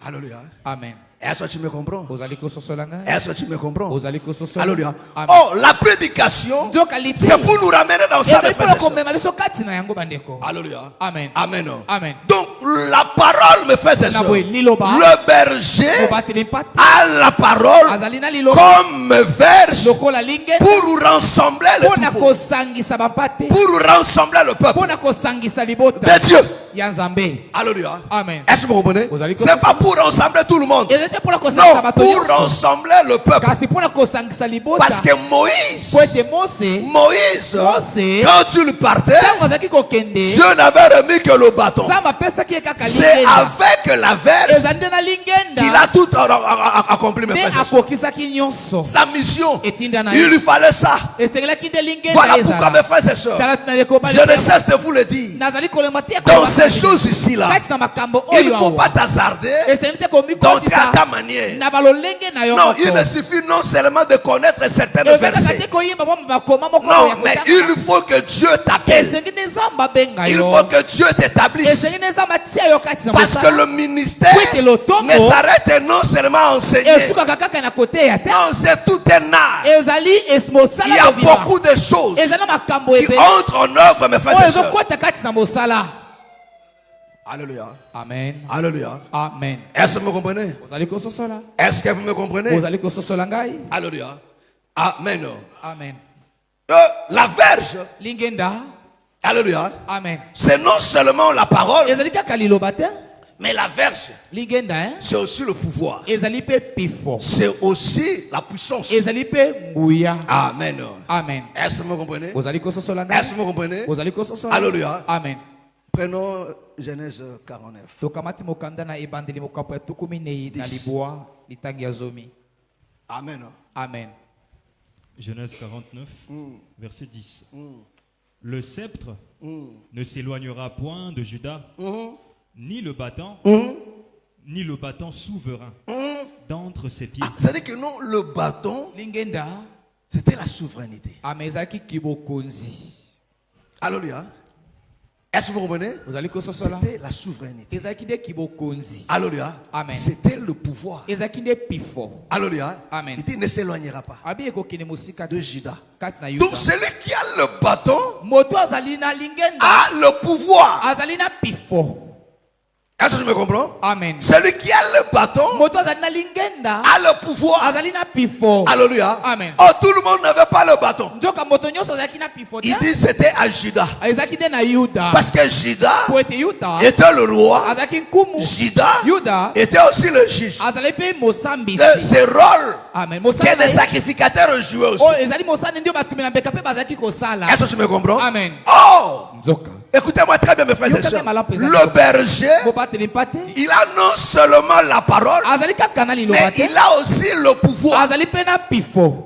Alléluia. Amen. Est-ce que tu me comprends? Ozali ko sosola ngai? Est-ce que tu me comprends? Ozali ko sosola? Alléluia. Amen. Oh, la prédication, Nzo qualité. c'est pour nous ramener dans ça, mes Ezali frères et pour sœurs. komema biso kati na yango bandeko. Alléluia. Amen. Amen. Amen. Donc, la parole, mes frères et sœurs, Naboe, liloba. le berger Obateli pati. a la parole Azali na liloba. comme verge Lokola lingenda. pour rassembler le Pona troupeau, kosangisa bapate. pour rassembler le peuple Pona kosangisa libota. de Dieu. Ya Nzambe. Alléluia. Amen. Est-ce que vous comprenez? Vous allez C'est pas pour rassembler tout le monde. Ezete pona kosangisa Non, bato pour nyonso. rassembler le peuple. Kasi pona kosangisa libota. Parce que Moïse, Po ete Mose. Moïse, Mose. quand tu le partais, Tango azaki kokende. Dieu n'avait remis que le bâton. Nzambe apesaki ye kaka C'est lingenda. avec la verge Ezali nde na lingenda. qu'il a tout accompli, mes Nde frères et sœurs. akokisaki nyonso. Sa mission, Etinda na il ye. lui fallait ça. Esengelaki nde lingenda Voilà ezala. pourquoi, mes frères et sœurs, Tala tina yeko bali je ne pema. cesse de vous le dire. Nazali kolema te Dans kolema ces kaka choses ici-là, kati na makambo il ne oyo faut awa. pas t'hasarder Esengeli te dans komikotisa ta manière. na balolenge na yo Non, moko. il ne suffit non seulement de connaître certaines Ezali kaka versets. te koyemba po bakoma moko Non, ya mais kotanga. il faut que Dieu t'appelle. Esengi nde Nzambe abenga Il yo. faut que Dieu t'établisse. Esengi nde Nzambe atia yo kati na Parce que mosala. le ministère Kwete lotongo. ne s'arrête non seulement à enseigner. Esukaka kaka na kote ya te. Non, c'est tout un art. Ezali mosala Il y a kobima. beaucoup de choses Ezali na makambo qui ebele. entrent en œuvre, mes frères Oyo et sœurs. ezokota kati na mosala. Alléluia. Amen. Alléluia. Amen. Est-ce que vous me comprenez? Ozali kososola. Est-ce que vous me comprenez? Ozali kososola ngai. Alléluia. Amen. Amen. La verge, Lingenda. alléluia, Amen. c'est non seulement la parole, Ezali kaka liloba te. mais la verge, Lingenda hein. c'est aussi le pouvoir. Ezali pe pifo. C'est aussi la puissance. Ezali pe nguya. Amen. Amen. Est-ce que vous me comprenez? Ozali kososola ngai. Est-ce que vous comprenez? Ozali kososola. Alléluia. Amen. Prenons Genèse 49. Tokamati mokanda na ebandeli mokapo ya tukumi nei na libwa litangi ya zomi. Amen. Amen. Genèse 49, verset 10. Le sceptre ne s'éloignera point de Juda, ni le battant souverain d'entre ses pieds. C'est-à-dire que non, le bâton, Lingenda. c'était la souveraineté. Amezaki kibokonzi. Alléluia. Est-ce que vous comprenez? Ozali kososola. C'était la souveraineté. Ezaki de kibokonzi. Alléluia. Amen. C'était le pouvoir. Ezaki de pifo. Alléluia. Amen. Il dit, ne s'éloignera pas Abi ekokene musika de Juda. kati na Yuda. Donc celui qui a le bâton Moto azali na lingenda. a le pouvoir. Azali na pifo. Est-ce que tu me comprends? Amen. Celui qui a le bâton Moto azali na lingenda. a le pouvoir. Azali na pifo. Alléluia. Amen. Oh, tout le monde n'avait pas le bâton. Njoka moto nyonso azali na pifo. Il dit c'était à Judas. Ezaki te na Yuda. Parce que Judas Po ete Yuda. était le roi. Azaki nkumu. Judas Yuda. était aussi le juge. Azali pe mosambisi. Ce rôle Amen. que Mosala. des sacrificateurs jouaient aussi. Oh, ezali mosala ndio batumela mbeka pe bazaki kosala. Est-ce que tu me comprends? Amen. Oh! Nzoka. Écoutez-moi très bien, mes frères et sœurs. Le berger, Bobateli pate. il a non seulement la parole, Azali kaka na mais liloba te. il a aussi le pouvoir. Azali pe na pifo.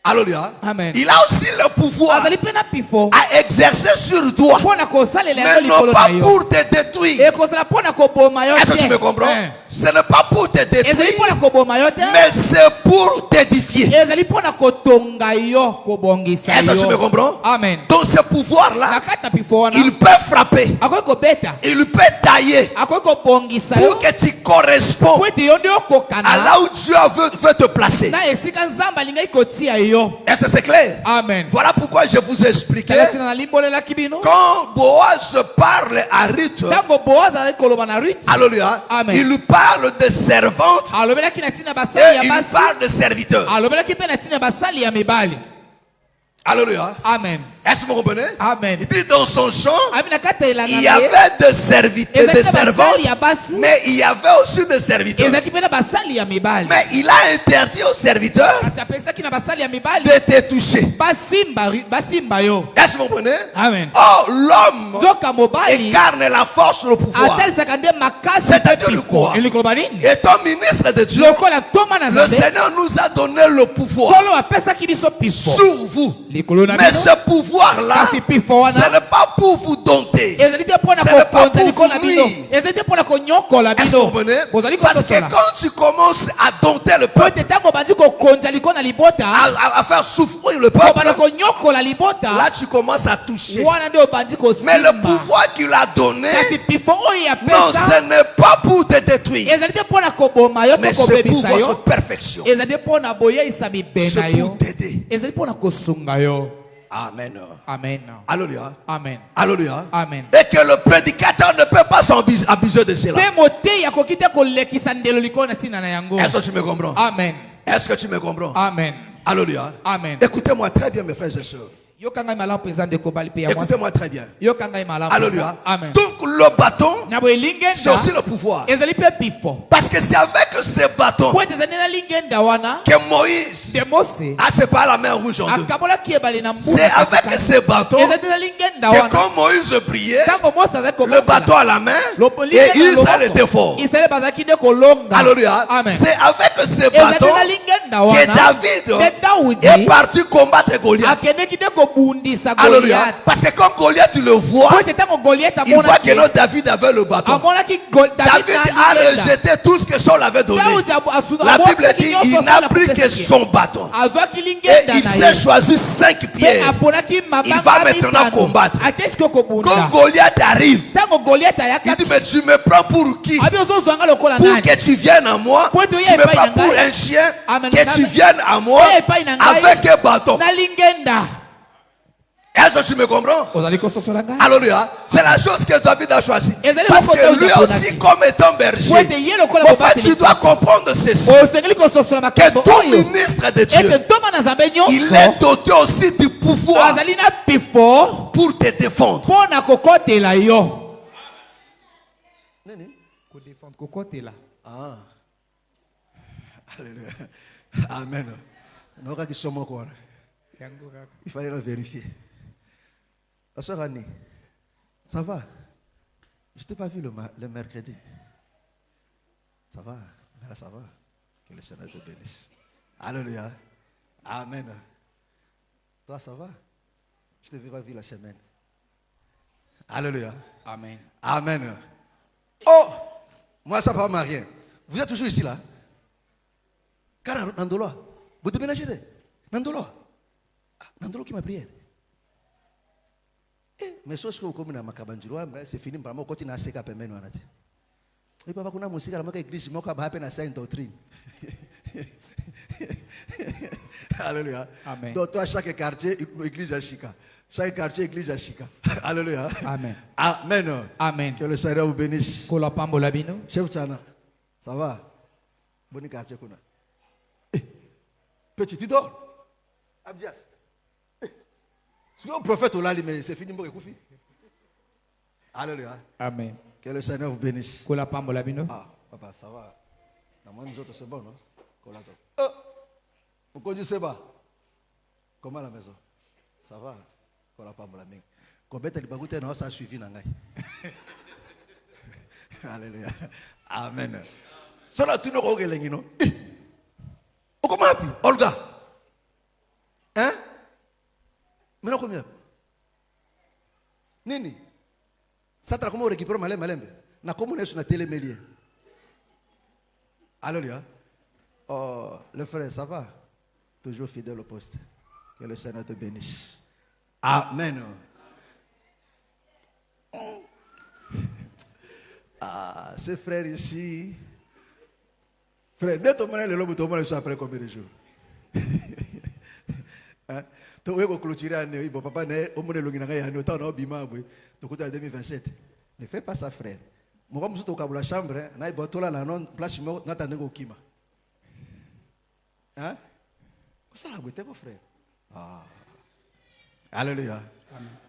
Alléluia. Amen. Il a aussi le pouvoir Azali pe na pifo. à exercer sur toi, Pona kosalela mais yango non likolo pas na yo. pour te détruire. E kosala pona koboma yo te. Est-ce que tu me comprends? Ce n'est pas pour te Ezali détruire, pona koboma yo te. mais c'est pour t'édifier. Ezali pona kotonga yo kobongisa Est-ce que tu me yo. comprends? Amen. Donc ce pouvoir-là, Na kata pifo wana. il peut frapper, Akoki kobeta. il peut tailler Akoki kobongisa yo. pour que tu corresponds Po ete yo nde à okokana. là où Dieu veut te placer. Na esika nzambe alingai kotia yo. Est-ce que c'est clair? Amen. Voilà pourquoi je vous ai expliqué. Tala tina na limbolelaki bino. Quand Boaz parle à Ruth, Ntango Boaz azali koloba na Ruth. alléluia, Amen. il parle de servante Alobelaki na tina et basali ya il basi. parle de serviteur. Alobelaki pe na tina basali ya mibali. Alléluia. Amen. Est-ce que vous comprenez? Amen. Il dit dans son champ, Abi na kata elanga il y na ye. avait des serviteurs, Ezali des na basali servantes, ya basi. mais il y avait aussi des serviteurs. Ezalaki pe na basali ya mibali. Mais il a interdit aux serviteurs Kasi apesaki na basali ya mibali. de te toucher. Basimba yo. Est-ce que vous comprenez? Amen. Oh, l'homme Nzoka mobali. incarne la force, le pouvoir. Atalisaka nde makasi C'est-à-dire pe le pifo. quoi? Elikoloba nini? Étant ministre de Dieu, Lokola toma na le Nzambe. Seigneur nous a donné le pouvoir Kolo apesaki biso pifo. sur vous. Likolo na Mais bino. ce pouvoir-là, Kasi pifo ce wana. n'est pas pour vous dompter. Ezali te mpona Ce n'est pas kokonza pour likolo na vous bino. nuire. Ezali te mpona konyokola Est-ce que vous bino. comprenez? Bozali Parce que kososola. quand tu commences à dompter le Po peuple, ete ntango bandi kokonza likolo na libota. à faire souffrir le Kobanda peuple, konyokola libota. là tu commences à toucher. Wana nde obandi Mais le kosimba. pouvoir qu'il a donné, Kasi pifo oyo non, apesa. ce n'est pas pour te détruire, Ezali te mpona koboma yo to mais c'est pour kobebisa yo. votre perfection. Ezali te mpona boyeisa mibena C'est yo. pour t'aider. Ezali mpona kosunga yo. Amen. Amen. Alléluia. Amen. Alléluia. Amen. Et que le prédicateur ne peut pas s'abuser de cela. Mpe moteyi akoki te kolekisa ndelo likolo na ntina na yango. Est-ce que tu me comprends? Amen. Est-ce que tu me comprends? Amen. Alléluia. Amen. Écoutez-moi très bien, mes frères et sœurs. Yoka ngai malamu mpenza ndeko bali mpe ya mwasi. Écoutez-moi très bien. Yoka ngai malamu Alléluia. mpenza. Amen. Donc le bâton, Na boye c'est lingenda aussi le pouvoir. ezali mpe pifo. Parce que c'est avec ce bâton Po ete ezali na lingenda wana que Moïse de Mose a séparé la mer rouge en deux. akabolaki ebale na mbula C'est avec katikati. ce bâton Ezali na lingenda que wana quand Moïse priait, ntango Mose azali le bâton à la main et Israël était fort. Israël bazalaki nde kolonga. Alléluia. Amen. C'est avec ce Ezali bâton na lingenda que wana David nde Daudi est parti combattre Goliath. akendeki nde kobundisa Alléluia. Goliath. Parce que quand Goliath tu le vois, Po ete ntango Goliath il voit que amonaki non, David avait le bâton. amonaki David a rejeté tout ce que Saul avait donné. La Bible dit il n'a pris que son bâton. azwaki Et lingenda il na s'est ye choisi 5 mpe pierres. aponaki Il va mabanga maintenant mitano combattre. akesiki Quand kobunda. Goliath arrive, Ntango Goliath il ayaka dit mais tu me prends pour qui? abi ozozwanga lokola Pour nani que tu viennes à moi. Pour Tu que me tu prends ailles pour dans un chien. Amen. Que tu viennes à moi Oye, epai na ngai. avec un bâton. na lingenda Est-ce que tu me comprends? ozali kososola ngai. Alléluia. C'est la chose que David a choisi. Et c'est Parce le que lui côté aussi, où comme étant Po berger, ete ye lokola en fait, tu dois comprendre ceci. osengeli kososola Que makambo tout oyo ministre de Dieu, ete ntoma na nzambe il nyonso est doté aussi du pouvoir azali na pifo pour te défendre. mpo na kokotela yo. Kodefendre, kokotela. Ah. Alléluia. Amen. Il fallait le vérifier. Pasteur Annie, ça va? Je ne t'ai pas vu le mercredi. Ça va? Là, ça va. Que le Seigneur te bénisse. Alléluia. Amen. Toi, ça va? Je ne t'ai pas vu la semaine. Alléluia. Amen. Amen. Oh! Moi, ça ne parle rien. Vous êtes toujours ici, là? Car Nandolo, vous déménagez? Nandolo. Nandolo qui m'a prié. Mais ce que vous communez c'est fini. Par moi, quand il y a un séquence, et papa, quand on a musique, on a église, on a appelé à une doctrine. Alléluia. Amen. Donc, toi, chaque quartier, une église à Chika. Chaque quartier église à Chica. Alléluia. Amen. Amen. Amen. Que le Seigneur vous bénisse. Kola pambola bino. Chef Tchana, ça va? Bon quartier qu'on a. Petit, tu dors? Abdias. Si le prophète au lali, mais c'est fini, mon écoufi. Alléluia. Amen. Que le Seigneur vous bénisse. Kola pambola bino. Ah, papa, ça va. Nous autres, c'est bon, non? Pourquoi tu sais pas? Comment à la maison? Ça va? Kola pambola bino. Combien de bagouté non ça a suivi nangai? Alléluia. Amen. Cela tu ne regardes non? Comment appelle? Olga. Hein? Maintenant combien? Nini? Ça t'a comment récupérer malembe? Na comment est-ce na télémélier? Alléluia. Oh, le frère, ça va? Toujours fidèle au poste. Que le Seigneur te bénisse. Amen. Ah, ce frère ici. Frère, dès ton moment, le lobe, ton moment, après combien de jours? Tu veux clôturer l'année, papa, au monde de l'Onginaga, il y a autant d'obima, tu coûtes en 2027. Ne fais pas ça, frère. Moi, je suis au la chambre, je suis là, la non, place, je suis au Kima. Hein? Ça va, mon frère. Ah. Alléluia.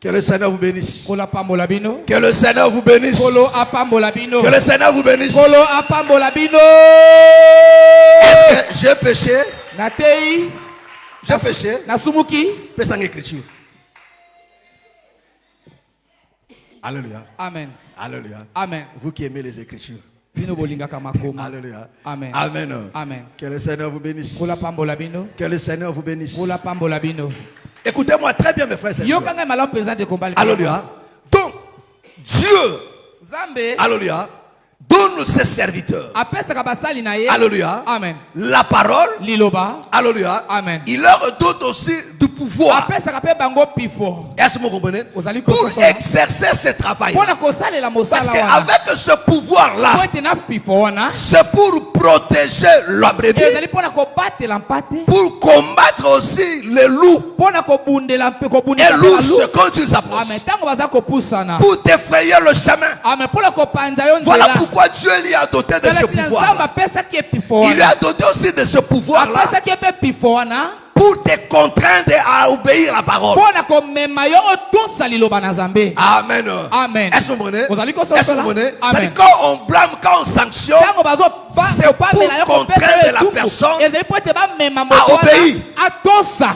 Que le Seigneur vous bénisse. Kola pambola bino. Que le Seigneur vous bénisse. Kolo apambola bino. Que le Seigneur vous bénisse. Kolo apambola bino. Est-ce que j'ai péché? Natei. J'ai péché? Nasumuki. Fais ça en écriture. Alléluia. Amen. Alléluia. Amen. Vous qui aimez les écritures. Bino bolinga kamakoma. Alléluia. Amen. Amen. Amen. Que le Seigneur vous bénisse. Kola pambola bino. Que le Seigneur vous bénisse. Kola pambola bino. Écoutez-moi très bien, mes frères et sœurs. Yokanga malam pesant de combat. Alléluia. Donc, Dieu, Zambe. alléluia, donne ses serviteurs. Apesa kabasali na ye. Alléluia. Amen. La parole. Liloba. Alléluia. Amen. Il leur donne aussi du pouvoir. Apesa kape bango pifo. Est-ce que vous comprenez? Ozali Pour kososola. exercer ce travail. Pona kosala la Parce mosala wana. qu'avec ce pouvoir-là, Ko tena pifo wana. c'est pour protéger la brebis, Ezali pona ko batela mpate. pour combattre aussi les loups. Pona ko bundela mpe ko Et bundela loups, la c'est quand ils s'approchent. Amen. Tango baza ko pusana. Pour défrayer le chemin. Amen. Pona ko panza yo nzela. Voilà pourquoi Dieu lui a doté de ce pouvoir. Nzamba pesa ki pifo Il lui wana. a doté aussi de ce pouvoir-là Apesa ki pe pifo wana. pour te contraindre à obéir à la parole. Pona ko mema yo otosa liloba na Nzambe. Amen. Amen. Est-ce que vous comprenez? Vous allez Est-ce que vous comprenez? Amen. C'est-à-dire quand on blâme, quand on sanctionne, Tango bazo c'est pour contraindre la personne ezali po te ba mema à moto obéir. atosa.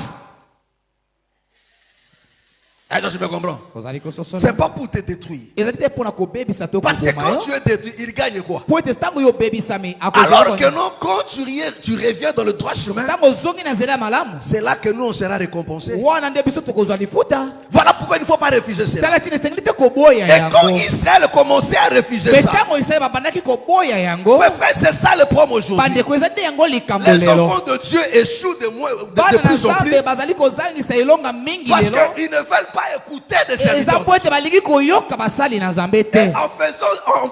Est-ce que je me comprends? Ozali kososola. C'est pas pour te détruire. Ezali te pona ko bebisa to ko Parce que boma quand yo. tu es détruit, il gagne quoi? Po te tango yo bebisami Alors que non, quand tu reviens dans le droit chemin, tango zongi na nzela malamu. c'est là que nous on sera récompensés. Wana nde biso to kozwa lifuta. Voilà pourquoi il ne faut pas refuser cela. Tala tine sengli te ko boya Et quand yango. Israël commençait à refuser Mais ça, tango Israël babandaki ko boya yango. mes frères, c'est ça le problème aujourd'hui. Bande ko ezali yango likambo Les lelo. enfants de Dieu échouent de Bana na plus en plus Nzambe bazali kozangisa elonga mingi parce lelo. qu'ils ne veulent pas écouter des Eza serviteurs. po ete balingi koyoka basali na Nzambe te.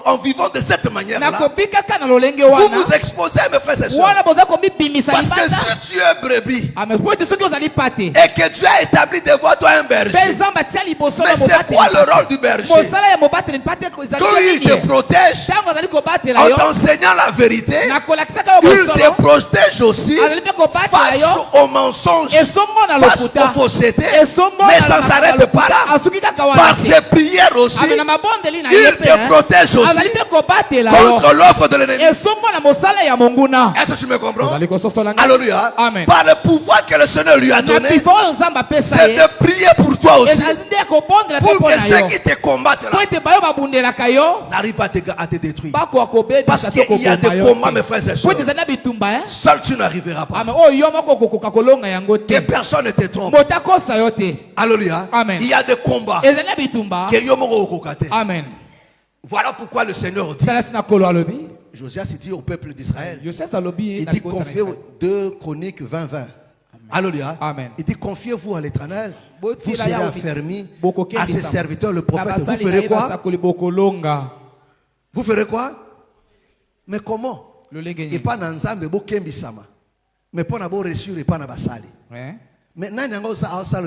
En vivant de cette manière-là, nakobikaka na lolenge vous wana. vous exposez, mes frères et sœurs. Wana boza komibimisa Parce que libanda. si tu es brebis Ame po ete soki ozali pate. et que tu as établi devant toi un berger, Mpe Nzambe atia liboso mais na c'est quoi le rôle du berger? mosala ya mobateli mpate ezali Quand il nini te ye? protège Ntango azali kobatela en yo t'enseignant la vérité, nakolakisaka yo il te bosolo protège aussi azali mpe kobatela face yo aux mensonges, esongo na face lokuta aux faussetés, esongo mais na ça ne s'arrête pas là. asuki kaka Par wana ses prières aussi, ame na mabondeli na ye il mpe te protège aussi azali mpe kobatela yo contre l'offre de l'ennemi. esongo na mosala ya monguna Est-ce que tu me comprends? ozali kososola ngai. Alléluia. Amen. Par le pouvoir que le Seigneur lui a na donné, pifo oyo Nzambe apesa c'est ye de prier pour toi aussi. ezali nde ya kobondela mpe Pour mpo que na ceux yo qui te combattent po là ete bayo babundelaka yo n'arrivent pas à te détruire. bakoka Parce kobebisa qu'il to y a des koboma yo combats, mes frères et po sœurs. ete ezali na bitumba Seul tu n'arriveras pas. ame oyo yo moko okokoka kolonga yango Que te personne ne te trompe. moto akosa yo te Alléluia. Amen. Il y a des combats. ezali na bitumba Que yo moko okokate. amen Voilà pourquoi le Seigneur dit, tala tina kolo alobi Josias dit au peuple d'Israël, yosef alobi il dit confiez 2 Chroniques 20-20. Alléluia. Amen. Il dit confiez-vous à l'Éternel. Vous Botila serez ya affermis Bokoke à ses bisama. serviteurs, le prophète. Na Vous basali ferez na ye quoi? basakoli bokolonga Vous ferez quoi? Mais comment? lolenge Et nini pas dans Nzambe bo kembisama. Mais pas na bo reçu et pas na basali. hein Mais nani yango asala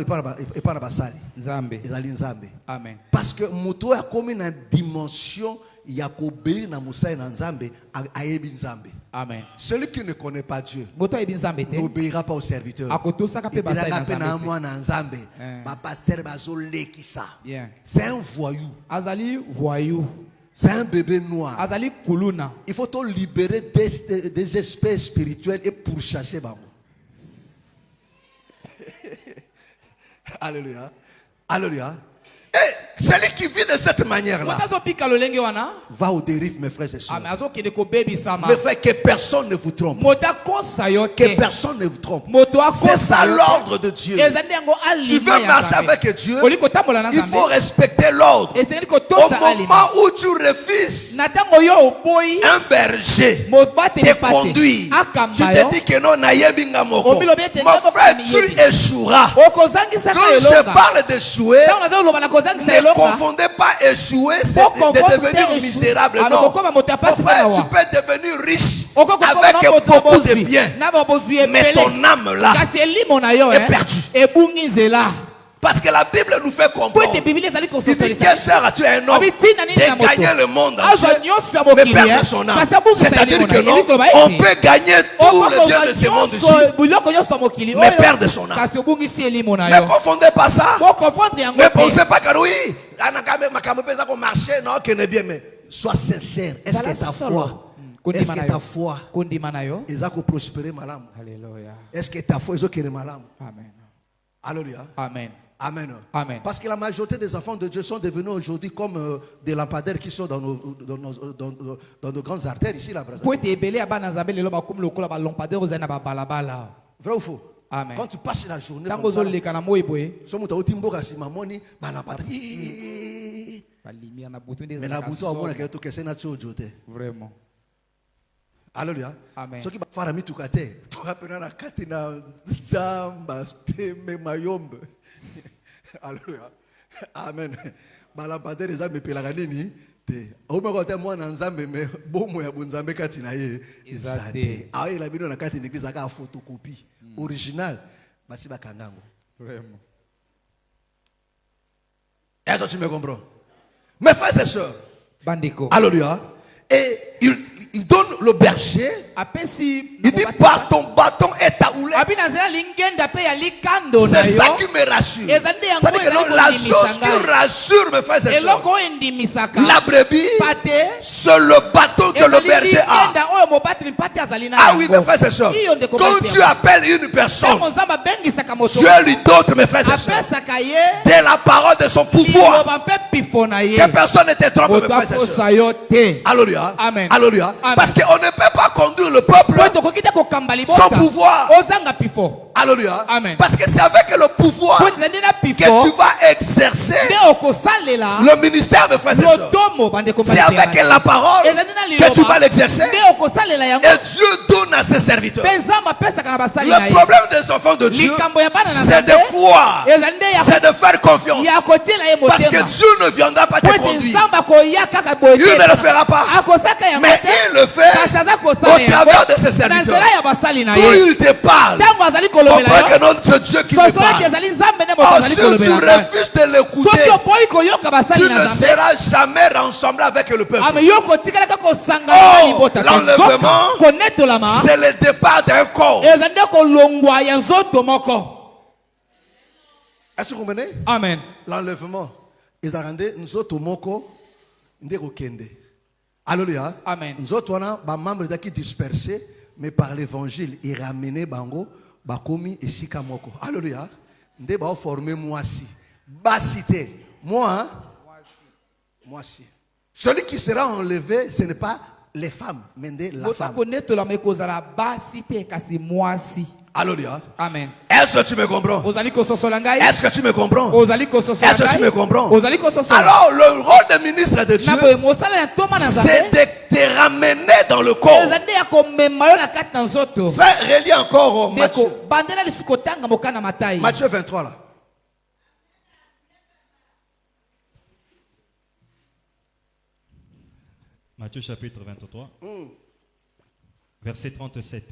epa na basali Nzambe. ezali nzambe. Amen. Parce que moto a comme une dimension ya kobe na musai na nzambe ayebi nzambe. Amen. Celui qui ne connaît pas Dieu Moto ayebi nzambe te. n'obéira pas au serviteur. Akotosaka pe basali na Il a nzambe. moi na nzambe. Ba pasteur bazo lekisa. Bien. C'est un voyou. Azali voyou. C'est un bébé noir. Azali kuluna. Il faut te libérer des espèces spirituelles et pourchasser bango. Alléluia. Alléluia. Et celui qui vit de cette manière-là Moto azopika lolenge wana. va aux dérives, mes frères et sœurs. Amen. Azokende ko baby sama. Le fait que personne ne vous trompe. Moto akosa yo Que te. personne ne vous trompe. Moto akosa. C'est ça l'ordre de Dieu. Ezali yango Tu veux alima ya marcher Nzambe. avec Dieu, Oliko tambola na il Nzambe. faut respecter l'ordre. Ezali Au kotosa alima. moment où tu refuses Na tango yo oboyi. un berger Mobate te ni pate. conduire, tu Akamba te yo. dis que non, naïebinga moko. Obilo bete Mon ndeko frère, kamiyebi. tu échoueras. Okozangisa Quand ka je elonga. parle d'échouer, Tango nazo loba na kozangisa ne elonga. confondez pas échouer, c'est de devenir misérable. Non. Mon frère, tu peux devenir riche avec beaucoup de biens. Mais ton âme là est perdue. Parce que la Bible nous fait comprendre. Il dit quelle sert-tu à un homme de gagner le monde entier mais perdre son âme? C'est-à-dire que non, on peut gagner tout le bien de ce monde ici mais perdre son âme. Ne confondez pas ça. Ne pensez pas que oui, non, que n'est bien, mais sois sincère. Est-ce que ta foi, est-ce que ta foi est prospérer malam? Alléluia. Est-ce que ta foi est malam? Amen. Alléluia. Amen. Amen. Amen. Parce que la majorité des enfants de Dieu sont devenus aujourd'hui comme des lampadaires qui sont dans nos grandes artères ici, là, Brazzaville. Vrai ou faux? Amen. Quand tu passes la journée Tango comme ça, zoleka na moyeboye. Balimia na butu mais la bouton on a quelque chose na tchojote. Vraiment. Alléluia. Amen. Ce qui va faire mi tukate. Tu rappelles na katina zamba steme mayombe. Alléluia. Amen. Balampadaire les âmes pelaka nini te. Au moins quand moi na nzambe mais bomo ya bonzambe katina ye. Izate. Ah il a bino na katina église aka photocopie original. Basi bakangango. Vraiment. Est-ce que tu me comprends? Mes frères et sœurs. Bandiko. Alléluia. Et il donne le berger. Apesi. Il dit par ton bâton et ta houlette. C'est ça qui me rassure. C'est-à-dire que non, la chose qui rassure mes frères et sœurs, la brebis, c'est le bâton que le berger a. Ah oui, mes frères et sœurs. Quand tu appelles une personne, Dieu lui donne, mes frères et sœurs, de la parole de son pouvoir. Que personne ne te trompe, mes frères et sœurs. Alléluia. Amen. Alléluia. Amen. Parce qu'on ne peut pas conduire le peuple sans pouvoir. Alléluia. Amen. Parce que c'est avec le pouvoir que tu vas exercer le ministère, mes frères et sœurs. C'est avec la parole que tu vas l'exercer. Et Dieu donne à ses serviteurs. Le problème des enfants de Dieu, c'est de croire, c'est de faire confiance. Parce que Dieu ne viendra pas te conduire. Il ne le fera pas. Mais il le fait au travers de ses serviteurs. Quand il te parle, comprends que non, c'est Dieu qui te parle. Si tu refuses de l'écouter, tu ne seras jamais rassemblé avec le peuple. Oh, l'enlèvement, c'est le départ d'un corps. Est-ce que vous comprenez? Amen. L'enlèvement. Ils ont rendu nous autres moko ndeko kende. Alléluia. Amen. Nous autres on a des membres qui dispersés mais par l'évangile ils ramenaient bango bakomi et sika moko. Alléluia. Ndé ba former moi si. Basité. Moi si. Celui qui sera enlevé ce n'est pas les femmes mais la femme. Alléluia. Amen. Est-ce que tu me comprends? Est-ce que tu me comprends? Est-ce que tu me comprends? Alors le rôle de ministre de Dieu, c'est de te ramener dans le corps. Frère, relis encore Matthieu. Matthieu 23 là. Matthieu chapitre 23, verset 37.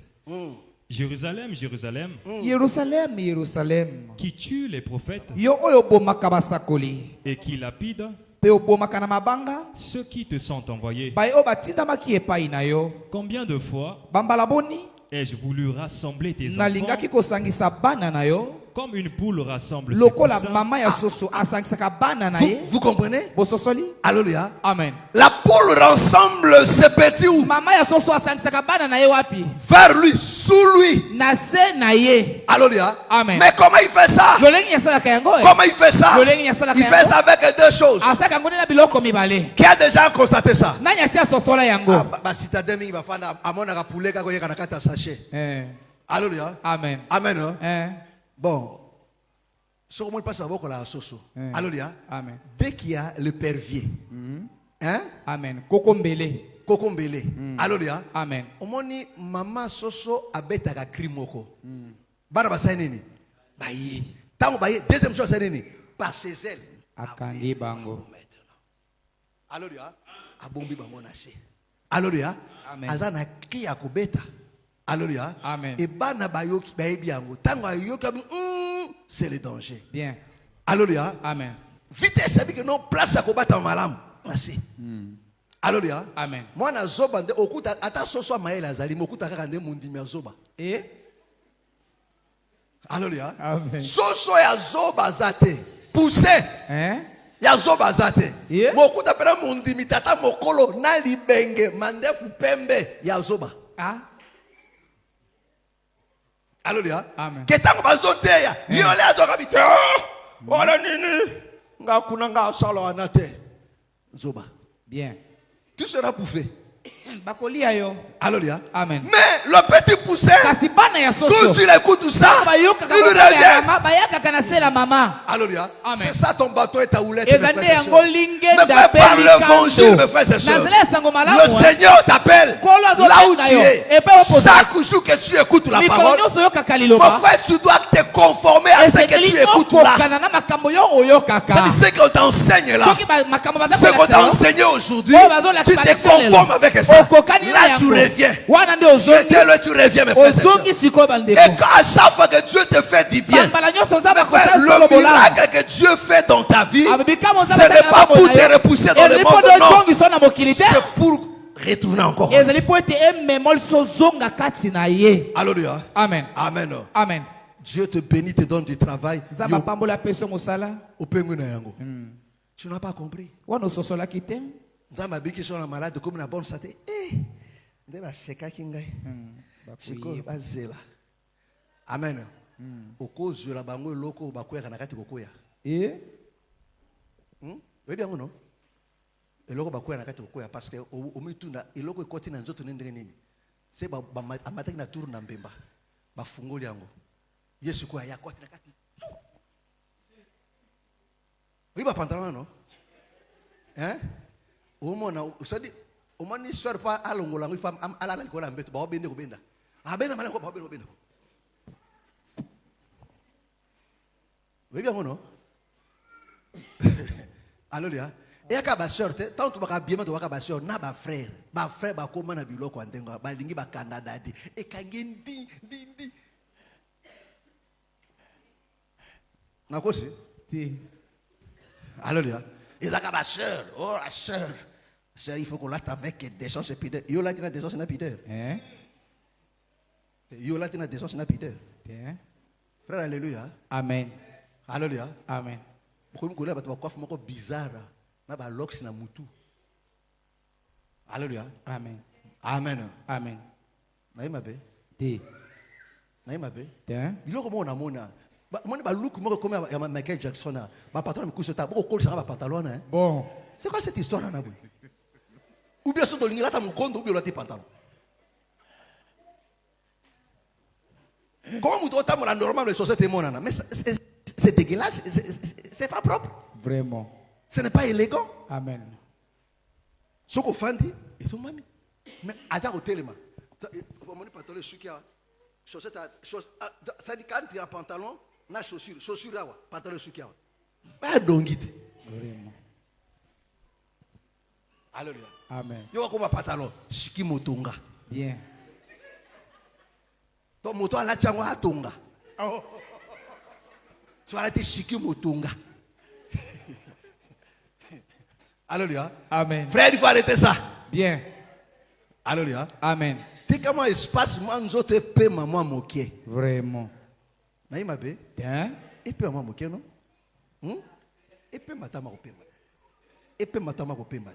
Jérusalem, Jérusalem, Yerusalem, Yerusalem. qui tue les prophètes Yo oyo bomaka basakoli. et qui lapide Pe obomaka na mabanga. ceux qui te sont envoyés. Bai o batindamaki epai na yo. Combien de fois Bambala boni. ai-je voulu rassembler tes enfants Nalingaki kosangisa bana na yo. comme une poule rassemble ses Lokola poussins? mama ya soso asangisaka bana na Vous, ye. vous comprenez? Bososoli. Alléluia. Amen. La poule rassemble ses petits où? Mama ya soso asangisaka bana na ye wapi? Vers lui, sous lui. Na se na ye. Alléluia. Amen. Mais comment il fait ça? Lolengi yasalaka yango. Comment il fait ça? Il fait ça avec deux choses. Asaka ngoni na biloko mibale. Qui a déjà constaté ça? Nani asi asosola yango? Citadin mingi bafana amona ka poulet ka koyeka na kata sachet. Alléluia. Amen. Amen. Hein? Bon. Bon. Ce qu'on passe à beaucoup la soso. Alléluia. Amen. Dès qu'il y a le pervier. Hein? Amen. Kokombele. Kokombele. Alléluia. Amen. Omoni mama soso abetaka krimoko. Bana basai nini? Bayi. Tango bayi. Deuxième chose c'est nini? Par ses ailes. Akangi bango. Alléluia. Abombi bango na se. Alléluia. Amen. Azana ki akobeta. Alléluia. Amen. Et bana bayoki bayebi yango. Tango ayoki c'est le danger. Bien. Alléluia. Amen. Vite sabi que non place akobata malam. Merci. Alléluia. Amen. Moi na zoba nde okuta ata soso maela azali mokuta kaka nde mundimi ya zoba. Alléluia. Amen. Soso ya zoba zate. Poussin. Ya zoba zate. Mokuta pera mundimi tata mokolo na libenge mandefu pembe ya zoba. Alléluia. Amen. Ketango bazoteya. Yole azoka bite. Ora nini? Nga kuna nga solo anate. Zoba. Bien. Tu seras bouffé. Bakolia yo. Alléluia. Amen. Mais le petit poussin, Kasi bana ya soso. quand tu l'écoutes tout ça, Bayoka il revient. bayaka kana se la mama. Alléluia. Amen. C'est ça ton bateau et ta houlette. Ezande yango linge Mes frères, par l'évangile, mes frères et sœurs, le Seigneur t'appelle là où tu es. Chaque jour que tu écoutes la parole, mon frère, tu dois te conformer à ce que tu écoutes là. C'est ce qu'on t'enseigne là. Ce qu'on t'a enseigné aujourd'hui, tu te conformes avec ça. Là, tu reviens. Tu reviens, mes frères et sœurs. Et à chaque fois que Dieu te fait du bien, le miracle que Dieu fait dans ta vie, ce n'est pas pour te repousser dans le monde, non. C'est pour retourner encore. Alléluia. Amen. Amen. Amen. Dieu te bénit, te donne du travail. Tu n'as pas compris. Nzamba biki sur la malade comme la bonne santé. Nde ba seka kingai. Siko bazela. Amen. Okozo la bango loko bakweka na kati kokoya. Oui bien non. Eloko bakweka na kati kokoya parce que o mituna eloko ekoti na nzoto ndenge nini. C'est ba amataki na tour na mbemba. Ba fungoli yango. Yesu ko ya koti na kati. Oui ba pantalon non. Hein? Ça dit, au moins, ne sort pas à l'ongola, il faut à la cola, mais tu vas bien au benda. Ah, ben, malin, quoi, bien au benda. Oui, bien, non? Alléluia. Et à ma soeur, tant que tu vas bien, tu vas ma soeur, n'a pas frère, comment on a vu l'eau quand on a balingi, ma Canada, et Kangen, di. N'a quoi c'est? Alléluia. Et ça, ma soeur, oh la soeur, il faut qu'on l'atte avec des sens et pideurs. Il y a des sens et pideurs. Il y a des sens et pideurs. Frère, alléluia. Amen. Alléluia. Amen. Pourquoi vous avez coiffe bizarre? Na ba lox na mutu. Alléluia. Amen. Amen. Amen. Naïmabe. Ti. Naïmabe. Tiens. Il y a mona. Moi, je look comme Michael Jackson. Ma patronne me couche sur ta beaucoup de pantalon. Bon. C'est quoi cette histoire là? Ou bien sur le là, mon compte, ou bien tes pantalons. Comment vous trouvez la normale de société monana? Mais c'est dégueulasse, c'est pas propre. Vraiment. Ce n'est pas élégant. Amen. Ce qu'on fait, et tout mami. Mais à ça au téléma. Mon pantalon sukia. Chaussette, ça dit quand tu as un pantalon, na chaussure là, pantalon sukia. Pas d'ongite. Vraiment. To moto ala tiango atonga. So ala te shiki motonga. Alléluia. Amen. Frère, il faut arrêter ça. Bien. Alléluia. Amen. T'es comme un espace, moi, nous autres, paix, maman, moqué. Vraiment. Naïma bé. Hein? Et puis, maman, moqué, non? Et puis, matama, kopé, mat. Et puis, matama, kopé, mat.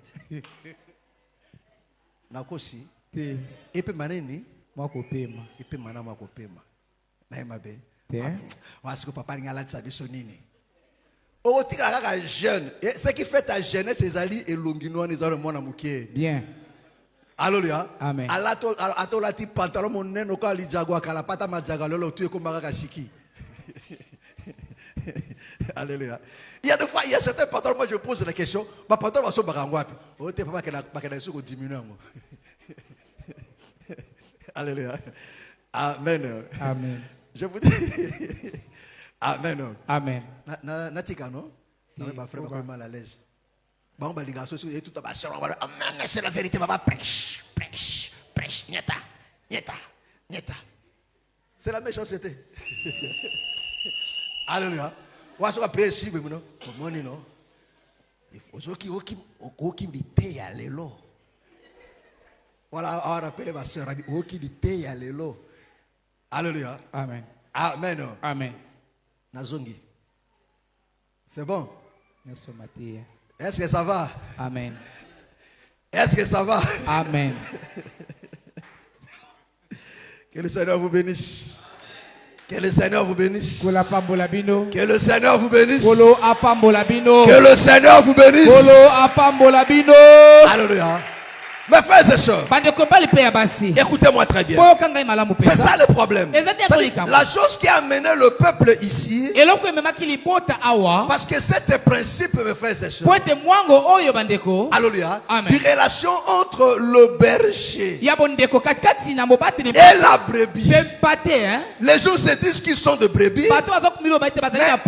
Nakosi. Te. Et puis, maneni. Moi kopema. Et puis, manama, kopé, mat. Naïma bé. Hein? Moi, ce que papa n'a pas dit, c'est nini. Oh, tu es jeune. Ce qui fait ta jeunesse, c'est Ali et Longino, les autres, mon amouké. Bien. Alléluia. Amen. Atola ti pantalon mon neno ka li jagwa kala pata ma jagalolo tu es comme Maraka Shiki. Alléluia. Il y a des fois, il y a certains pantalons, moi je pose la question, ma pantalon va se barangwapi. Oh, t'es papa qui a su diminuer. Alléluia. Amen. Amen. Je vous dis. Amen. Amen. Natika, non? Non, mais ma frère va mal à l'aise. Bon, bah, les gars, et tout à amen, c'est la vérité, maman, prêche, prêche, prêche, nieta, nieta, nieta. C'est la méchanceté. Alléluia. On va se rappeler si, mais non, comment non? Il faut qui m'ité à l'élo. Voilà, on va rappeler ma soeur, qui m'ité à l'élo. Alléluia. Amen. Amen. Amen. Nazongi. C'est bon? Merci, Mathieu. Est-ce que ça va? Amen. Est-ce que ça va? Amen. Que le Seigneur vous bénisse. Que le Seigneur vous bénisse. Kola pambola bino. Que le Seigneur vous bénisse. Kolo apambola bino. Que le Seigneur vous bénisse. Kolo apambola bino. Alléluia. Mes frères et sœurs, écoutez-moi très bien. C'est ça le problème. La chose qui a amené le peuple ici, parce que c'est un principe, mes frères et sœurs, alléluia, une relation entre le berger et la brebis. Les gens se disent qu'ils sont de brebis, mais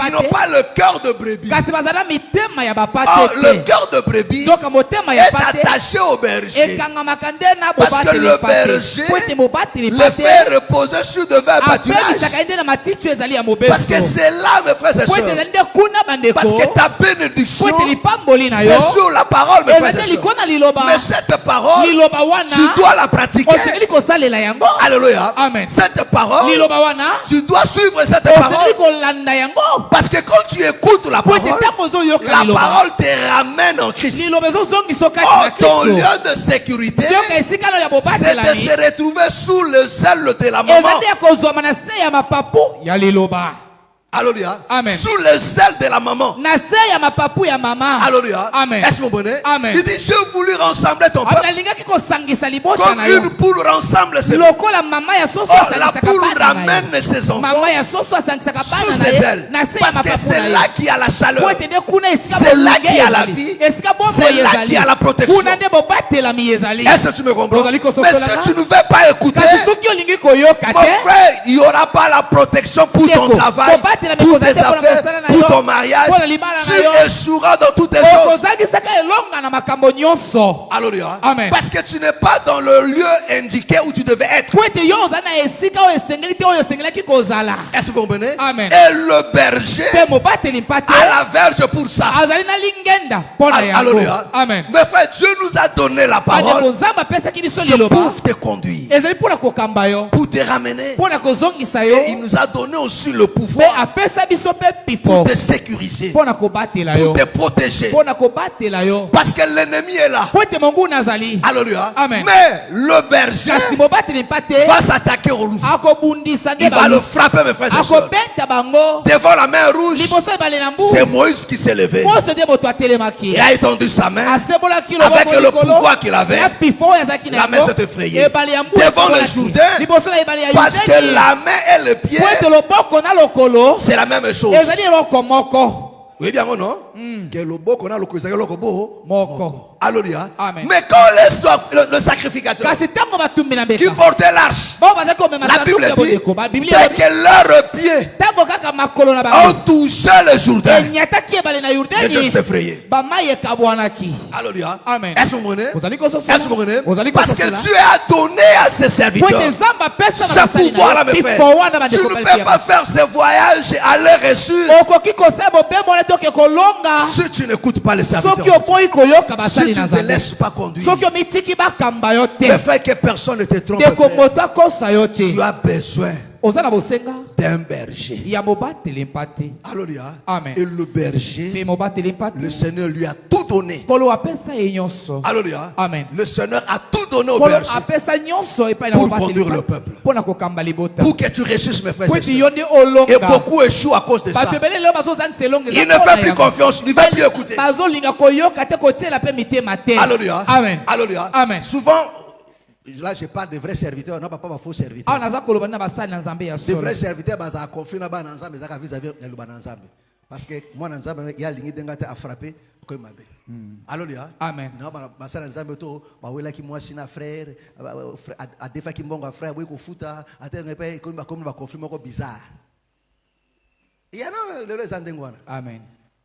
ils n'ont pas le cœur de brebis. Or, le cœur de brebis est attaché au berger. Parce que le berger le fait reposer sur de verts pâturages. Parce que c'est là, mes frères et sœurs, parce que ta bénédiction, c'est sur la parole, mes frères et sœurs. Mais cette parole, tu dois la pratiquer. Alléluia. Cette parole, tu dois suivre cette parole. Parce que quand tu écoutes la parole te ramène en Christ. Oh, ton lieu de sécurité, c'est de se retrouver sous le zèle de la maman. Alléluia. Amen. Sous le zèle de la maman. Alléluia. Est-ce mon bonheur? Amen. Il dit, j'ai voulu rassembler ton peuple. Comme une poule rassemble ses enfants. Oh, la poule ramène ses enfants sous ses ailes. Parce que c'est là qu'il y a la chaleur. C'est là qu'il y a la vie. C'est là qu'il y a la protection. Est-ce que tu me comprends? Mais si tu ne veux pas écouter, mon frère, il n'y aura pas la protection pour ton travail, pour tes affaires, pour ton mariage. Tu échoueras dans toutes tes choses. Alléluia. Amen. Parce que tu n'es pas dans le lieu indiqué où tu devais être. Est-ce que vous comprenez? Amen. Et le berger a la verge pour ça. Alléluia. Amen. Mais frère, Dieu nous a donné la parole. C'est pour te conduire, pour te ramener. Et il nous a donné aussi le pouvoir pour te sécuriser, pour te protéger. Parce que l'ennemi est là. Alléluia. Amen. Mais le berger va s'attaquer au loup. Il va le frapper, mes frères et sœurs. Devant la mer rouge, c'est Moïse qui s'est levé. Il a étendu sa main avec le pouvoir qu'il avait. La main s'est effrayée devant le Jourdain, parce que la main et le pied, c'est la même chose. Oui, bien, non? Que le beau qu'on a le cousin, le beau. Moko. Alléluia. Amen. Mais quand le sacrificateur Kasi tango batumbi na qui mbeka. portait l'arche, Bo baza ko mema la Bible sanduku ya dit, bodeko. Ba Biblia dès que leurs pieds tango kaka makolo na ont bango. touché le Jourdain, Enyataki ebale na les gens Yordani. s'étaient effrayés. Ba maye kabwanaki. Alléluia. Amen. Est-ce que vous comprenez? Ozali ko soso. Est-ce que vous comprenez? Ozali ko Parce que soso. Dieu a donné à ses serviteurs Kwete nzamba pesa na ce basali na pouvoir-là, yo. mes frères. Ipo wana Tu bandeko ne bali peux pas faire ce voyage à leur reçu okoki kosala mobembo na toke kolonga. si tu n'écoutes pas les Soki serviteurs. okoyi koyoka Si basali tu na ne te nzambe. laisses pas conduire, Soki omitiki bakamba yo te. le fait que personne ne te trompe, Ndeko frère, moto akosa yo te. tu as besoin Oza na bosenga d'un berger. ya mobateli mpate. Alléluia. Amen. Et le berger, Pe mobateli mpate. le Seigneur lui a tout donné. Kolo apesa ye nyonso. Alléluia. Amen. Le Seigneur a tout donné au Kolo berger apesa nyonso epai na pour mobateli conduire le mpate. peuple. Pona kokamba libota. Pour que tu réussisses, mes frères Po et eti sœurs. yo nde Et olonga. beaucoup échouent à cause de ça. Bato ebele lelo bazozangisa elongo eza Il ne mpona fait plus yango. confiance, il ne va plus écouter. Bazolinga koyoka te kotiela pe mitema te. Alléluia. Amen. Alléluia. Amen. Souvent, là je parle de vrais serviteurs, non pas faux serviteurs. Awa naza koloba na basali na nzambe ya De solo. vrais serviteurs, bah ça confie na ba nzambe, ça vis-à-vis de ba nzambe. Parce que moi nzambe il y a ligne d'engate à frapper comme mabe. Alléluia. Amen. Non ba basala nzambe to ba wela ki moi sina frère, a defa ki mbongo frère boy ko futa, atenge pe comme ba conflit moko bizarre. Il y a non le zandengwana. Amen.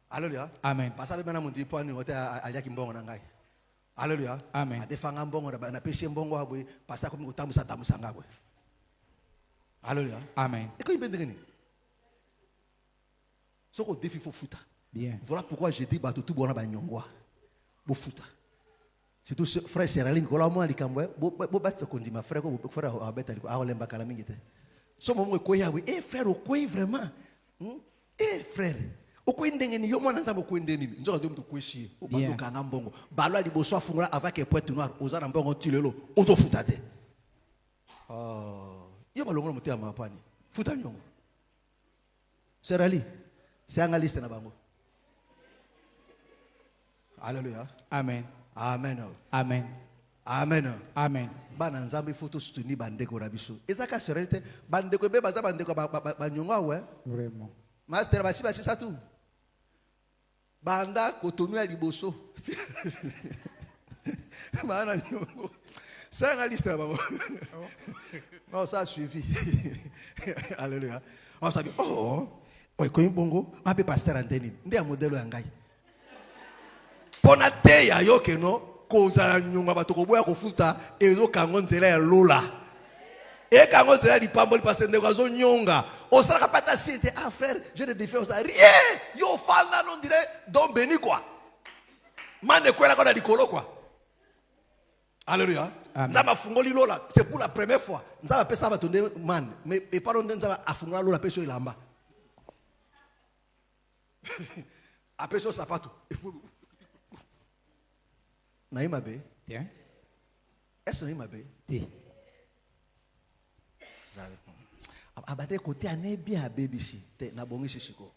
Alléluia. Amen. Parce que maintenant mon dit point on alia ki mbongo na ngai. Alléluia. Amen. Adefanga mbongo na pesi mbongo abwe parce que comme tamusa ngabwe. Alléluia. Amen. Et quand il bendengeni. Ce qu'on défi faut fouta. Bien. Voilà pourquoi je dis bato tout bona ba nyongwa. Bo fouta. Surtout frère Serali ko moi likambwe bo batsa kondima frère ko frère abeta liko a olemba kala mingi te. So momo ko yawe frère ko vraiment. Frère okoyi ndenge ni yo mwana nzambe okoyi ndenge nini nzoka ndo mtu kweshie obando kanga mbongo balwa liboso afungula avec pointe noire oza mbongo tilelo ozofuta te yo balongola mutema mapani futa nyongo Serali c'est un liste na bango. Alléluia. Amen. Amen. Amen. Amen. Amen. Bana nzambe faut to soutenir bandeko na biso ezaka sorete bandeko be baza bandeko ba nyonga ouais Vraiment. master basi ça tout banda kotonu ya liboso bana nyongo ça nga liste là baba non ça a suivi alléluia on s'est dit oh ko bongo ape pasteur anteni ndia modelo ya ngai pona te ya yo keno kozala nyonga bato koboya kofuta ezo kango nzela ya lola et quand on dirait l'ipamboli parce que nous avons nyonga on sera pas tassé ah frère j'ai des défis on sera rien yo falla non dirait donc béni quoi mane quoi là qu'on a dit colo quoi alléluia nzaba fungoli lola c'est pour la première fois nzaba pesa ba tonde man mais et pas on nzaba afungola lola peso ilamba a peso sapato naima be Tiens. est-ce naima be Ti. abate côté ané bien BBC te na bongi sisiko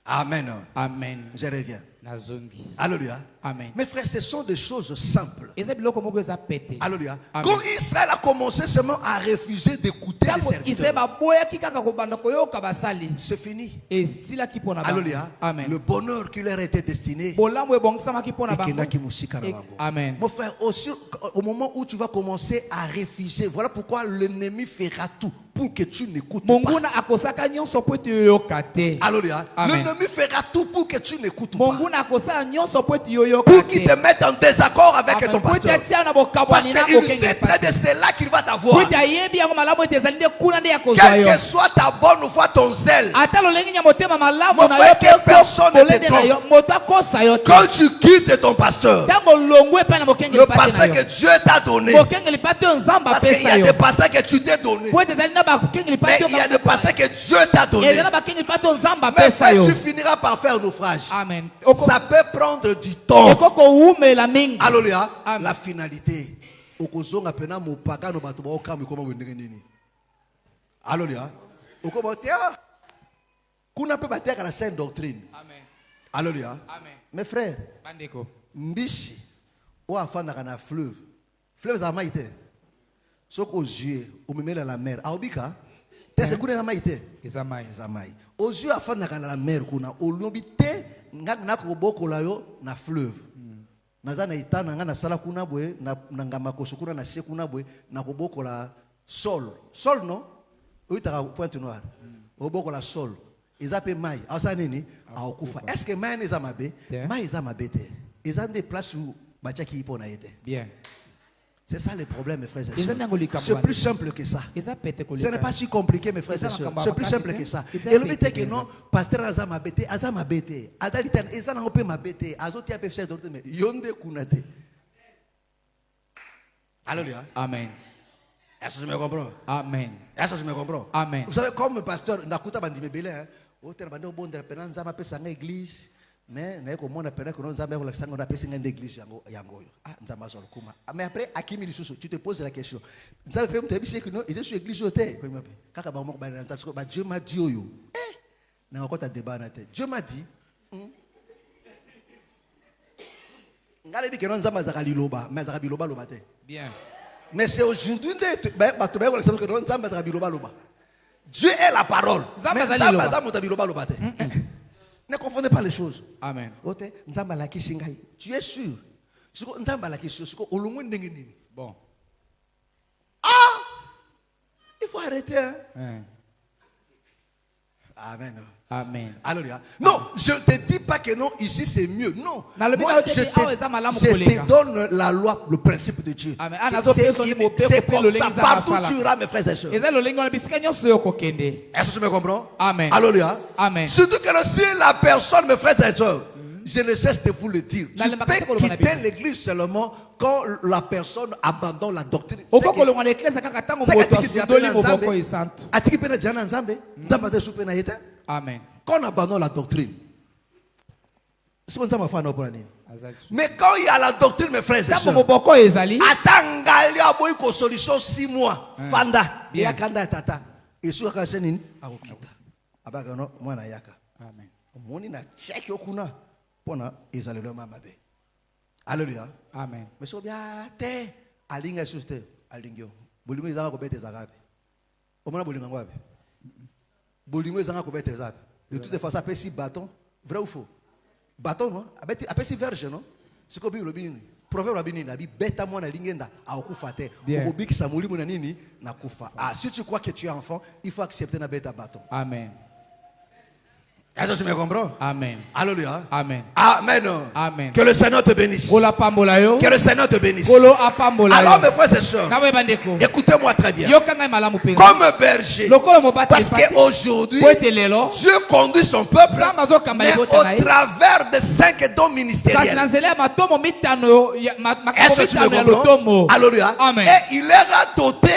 amen Amen. je reviens Nazongi. alléluia Amen. mes frères ce sont des choses simples Eza biloko moko eza pete. alléluia Amen. quand Israël a commencé seulement à refuser d'écouter les Tango ise serviteurs baboyaki kaka kobanda koyoka basali. c'est fini Esilaki mpona bango. alléluia Amen. le bonheur qui leur était destiné Bolamu ebongisamaki mpona et bango. qui musika na bango Amen. mon frère aussi au moment où tu vas commencer à refuser voilà pourquoi l'ennemi fera tout pour que tu n'écoutes pas Monguna akosaka nyonso po ete yoyoka te. alléluia Amen. l'ennemi fera tout pour que tu n'écoutes pas Monguna akosala nyonso po ete yoyoka pour qu'il te. te mette en désaccord avec Amen. ton Po ete pasteur. atia na Parce bokabwani na qu'il kokenge sait très bien c'est là qu'il va po t'avoir. ete ayebi yango malamu ete ezali nde kuna nde ya kozwa Quelle yo. que soit ta bonne foi, ton zèle, Ata lolenge nya motema malamu Mon na frère, yo que personne ne te kolende na yo trompe. moto akosa yo te. quand tu quittes ton pasteur, Tango longwe epai na mokengeli le pate pasteur na que yo. Dieu t'a donné, Mokengeli pate oyo nzambe parce qu'il y apesa a yo. des pasteurs que tu t'es donné, Po ete ezali na bakengeli mais pate il y a des pasteurs que Dieu t'a donné. eza na bakengeli pate oyo nzambe Mais apesa frère, yo. tu finiras par faire naufrage. Amen. Ça peut prendre du temps. Ekoko umela mingi. Alléluia. Amen. La finalité. Okozonga pena mopaka no bato ba okamu koma wendenge nini. Alléluia. Okobotea. Kuna pe batea la sainte doctrine. Amen. Alléluia. Amen. Mes frères, Bandeko. mbishi o afanda na fleuve. Fleuve za maite. Soko aux yeux, au memela la mer. Aobika. T'es kuna na mai te. Ezamai. Ezamai. Aux yeux afin na la mer kuna olombi te na ko bokola yo na fleuve. Naza na itana nga na sala kuna boye na ngama kosukuna na se kuna boye na ko bokola sol. Sol non? Oitaka Pointe Noire. Obokola sol. Ezape mai. Asa nini? Aokufa. Est-ce que mai neza mabe? Mai eza mabe te. Eza des places où bachaki ipo na yete. Bien. C'est ça le problème, mes frères et sœurs. C'est plus simple que ça. Ce n'est pas si compliqué, mes frères et sœurs. C'est plus simple que ça. Et le fait est que non, pasteur Azama Bete, Azama Bete, Azalitan, Ezana Ope Mabete, Azoti Apefse d'autres, mais Yonde Kunate. Alléluia. Amen. Est-ce que je me comprends? Amen. Est-ce que je me comprends? Amen. Vous savez, comme pasteur Nakuta Bandimebele, au terme de bon de Penan Zama Pesanga Église. Mais comment on appelle que nous avons la sangue on appelle ça une église yango. Ah, nzamba zolo kuma. Mais après akimi lisusu, tu te poses la question. Nzamba fait me dire que non, ils sont église hôtel. Kaka ba moko ba nzamba ba Dieu m'a dit yo. Na ko ta débat na tête. Dieu m'a dit. Ngale bi que non nzamba za kaliloba, mais za biloba loba te. Bien. Mais c'est aujourd'hui ba to ba ko que non nzamba za biloba loba. Dieu est la parole. Mais nzamba za muta biloba loba te. Ne confondez pas les choses. Amen. Tu es sûr? Bon. Ah! Il faut arrêter. Hein? Amen. Amen. Alléluia. Non, je ne te dis pas que non, ici c'est mieux. Non. Moi, je te donne la loi, le principe de Dieu. C'est comme ça. Partout tu iras, mes frères et sœurs. Est-ce que tu me comprends? Amen. Alléluia. Amen. Surtout que si la personne, mes frères et sœurs, je ne cesse de vous le dire, tu peux quitter l'église seulement quand la personne abandonne la doctrine. Amen. Quand on abandonne la doctrine. Mais quand il y a la doctrine, mes frères et sœurs, attends, il solution 6 mois. Fanda. Et Akanda Tata. Et sur la chaîne, Aokita. Abagano, moi na yaka. Amen. Moni na check yokuna. Pona, Ezalelo Mamabe. Alléluia. Amen. Mais so bien, te, alinga suste, alingyo. Bolingo izanga ko bete zagabe. Omona bolingo ngwabe. Bolingo izanga ko bete zagabe. De toute façon, après 6 bâtons, vrai ou faux? Bâton, non? Après 6 verges, non? C'est comme le bini. Proverbe rabini nabi beta moi na lingenda akufa te. Okobiki samuli mona nini na kufa. Ah, si tu crois que tu es enfant, il faut accepter na beta bâton. Amen. Est-ce que tu me comprends? Amen. Alléluia. Amen. Amen. Amen. Que le Seigneur te bénisse. Que le Seigneur te bénisse. Alors mes frères et sœurs, écoutez-moi très bien. Comme berger, parce qu'aujourd'hui, Dieu conduit son peuple, mais au travers de 5 dons ministériels. Est-ce que tu me comprends? Alléluia. Et il leur a doté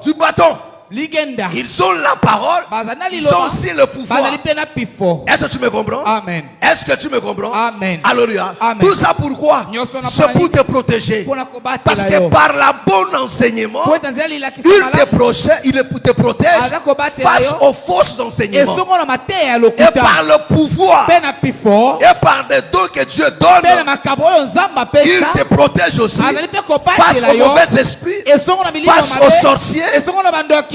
du bâton. Ils ont la parole, ils ont aussi le pouvoir. Est-ce que tu me comprends? Amen. Est-ce que tu me comprends? Amen. Alléluia. Amen. Tout ça pourquoi? C'est pour te protéger. Parce que par la bonne enseignement, il te protège face aux fausses enseignements. Et par le pouvoir et par des dons que Dieu donne, il te protège aussi face aux mauvais esprits, face aux sorciers,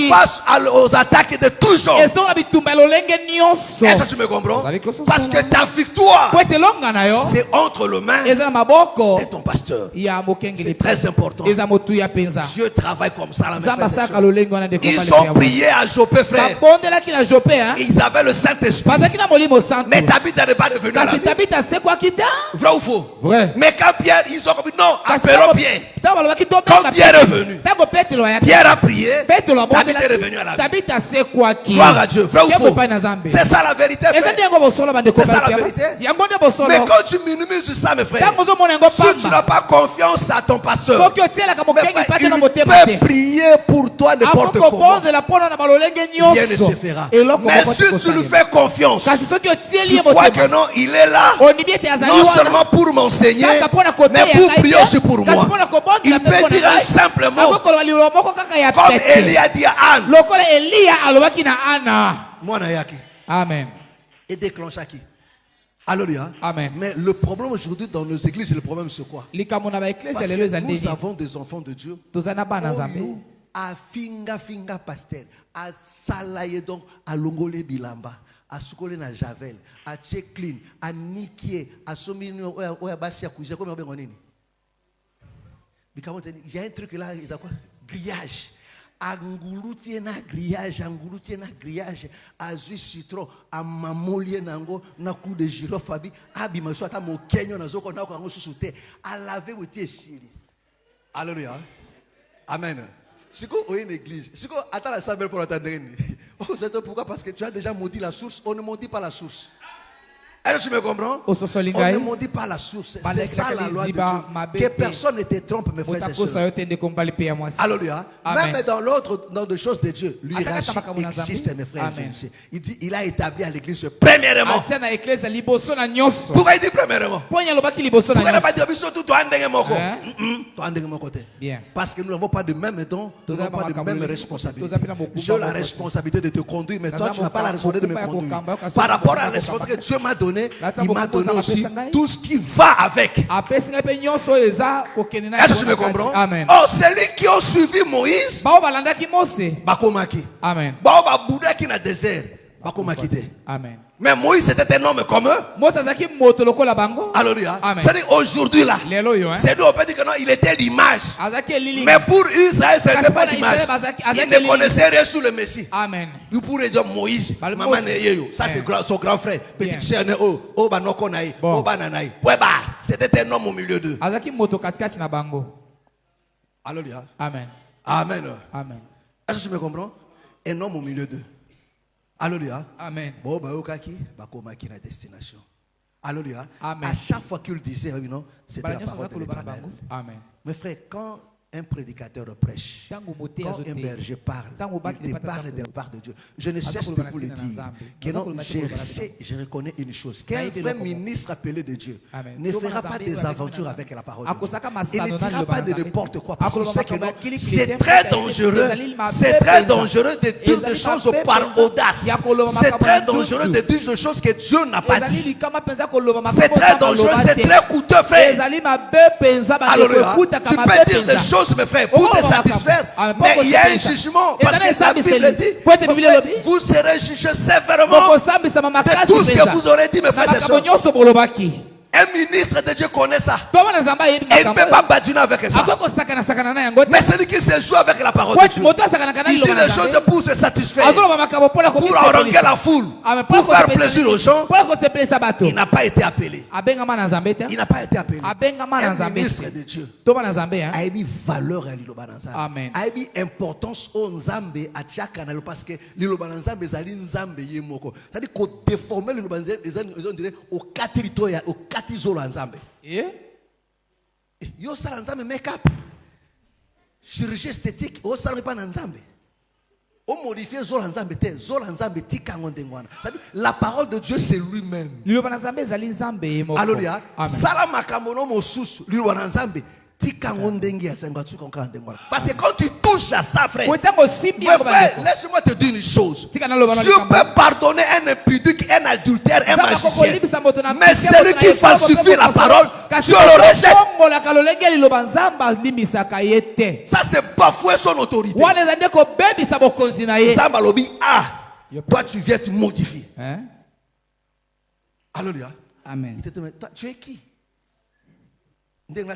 face aux attaques de tous genres. Est-ce que tu me comprends? Parce que ta victoire, c'est entre les mains de ton pasteur. C'est très important. Dieu travaille comme ça. Ils ont prié à Jopé, frère. Ils avaient le Saint-Esprit. Mais Tabitha n'est pas devenue la vie. Vrai ou faux? Vrai. Mais quand Pierre, ils ont dit non, appelons Pierre. Quand Pierre est venu, Pierre a prié. Tabitha est revenu à la vie. Gloire à Dieu. Vrai ou faux? C'est ça la vérité, frère. C'est ça la vérité. Mais quand tu minimises ça, mes frères, si tu n'as pas confiance à ton pasteur, il peut prier pour toi n'importe comment. Rien ne se fera. Mais si tu lui fais confiance, tu crois que non, il est là, non seulement pour m'enseigner, mais pour prier aussi pour moi. Il peut dire un simple mot, comme Élie a dit à Anne. Amen. Et déclenche à qui? Alléluia. Amen. Mais le problème aujourd'hui dans nos églises, le problème c'est quoi? Parce que nous avons des enfants de Dieu. a finga pasteur, a salaye donc a longole bilamba, a soukole na javel, a check clean, a niqué, a somini oya basi a coucher comme on nini. Il y a un truc là, il y a quoi? Grillage. Angouloutie na grillage, azui citron, a mamolie nango, na coup de girofle, abima soit à mon kenyo na zoko na ko sous-souté, a laver ou tie sili. Alléluia. Amen. Si vous avez une église, si vous attends la salle pour attendre, pourquoi? Parce que tu as déjà maudit la source, on ne maudit pas la source. Est-ce que tu me comprends? On ne maudit pas la source. C'est ça la loi de Dieu. Que personne ne te trompe, mes frères et sœurs. Alléluia. Même dans l'ordre des choses de Dieu, l'hiérarchie existe, mes frères et sœurs. Il dit, il a établi à l'église premièrement. Pourquoi il dit premièrement? Pourquoi il n'a pas dit surtout toi en parce que nous n'avons pas de même don, nous n'avons pas de même responsabilité. J'ai la responsabilité de te conduire, mais toi tu n'as pas la responsabilité de me conduire. Par rapport à la responsabilité que Dieu m'a donné, il m'a donné aussi tout ce qui va avec. Est-ce que tu me comprends? Amen. Oh, celui qui a suivi Moïse, Bakomaki. Amen. Bouddha qui est dans le désert, Bakomaki. Amen. Mais Moïse était un homme comme eux. Alléluia. C'est-à-dire aujourd'hui là, c'est nous on peut dire que non, il était l'image. Mais pour Israël, ce n'était pas l'image. Il ne connaissait rien sur le Messie. Amen. Il pourrait dire Moïse, maman ça c'est son grand frère, petit frère, c'était un homme au milieu d'eux. Alléluia. Amen. Amen. Amen. Est-ce que tu me comprends? Un homme au milieu d'eux. Alléluia. Amen. Bon, bakoma qui na destination. Alléluia. Amen. À chaque fois qu'il disait, c'était la parole de l'Éternel. Amen. Mes frères, quand un prédicateur prêche, quand un berger parle, il parle de la part de Dieu. Je ne cesse de vous le dire. Que non, je reconnais une chose. Qu'un vrai ministre appelé de Dieu ne fera pas des aventures avec la parole de Dieu. Il ne dira pas de n'importe quoi. Parce que c'est très dangereux. C'est très dangereux de dire des choses par audace. C'est très dangereux de dire des choses que Dieu n'a pas dit. C'est très dangereux, c'est très coûteux, frère. Alléluia. Tu peux dire des choses, mes frères, pour te satisfaire, mais il y a un jugement. Parce que la Bible dit, vous serez jugés sévèrement de tout ce que vous aurez dit, mes frères et sœurs. Un ministre de Dieu connaît ça. Et il ne peut pas badiner avec ça. Mais celui qui se joue avec la parole de Dieu, il dit les choses pour se satisfaire, pour haranguer la foule, pour faire plaisir aux gens. Il n'a pas été appelé. Il n'a pas été appelé. Un ministre de Dieu a mis valeur à l'Ilobananzambe. A mis importance au Nzambe à Tchakanalo parce que l'Ilobananzambe est un Nzambe yemoko. C'est-à-dire qu'on déforme l'Ilobananzambe, on dirait au 4 territoires, au 4 isola Nzambe. Yo sala Nzambe make-up. Chirurgie esthétique, o sala pas Nzambe. On modifie Zola Nzambe te, Zola Nzambe tika ngondengwana. C'est-à-dire la parole de Dieu c'est lui-même. Alléluia. Sala makambo no mosusu, l'Ilobananzambe. Parce que quand tu touches à ça, frère, laisse-moi te dire une chose. Dieu peut pardonner un impudique, un adultère, un magicien. Mais celui qui falsifie la parole, Dieu le rejette. Ça, c'est bafouer son autorité. Zambalobi, toi tu viens te modifier. Alléluia. Amen. Tu es qui?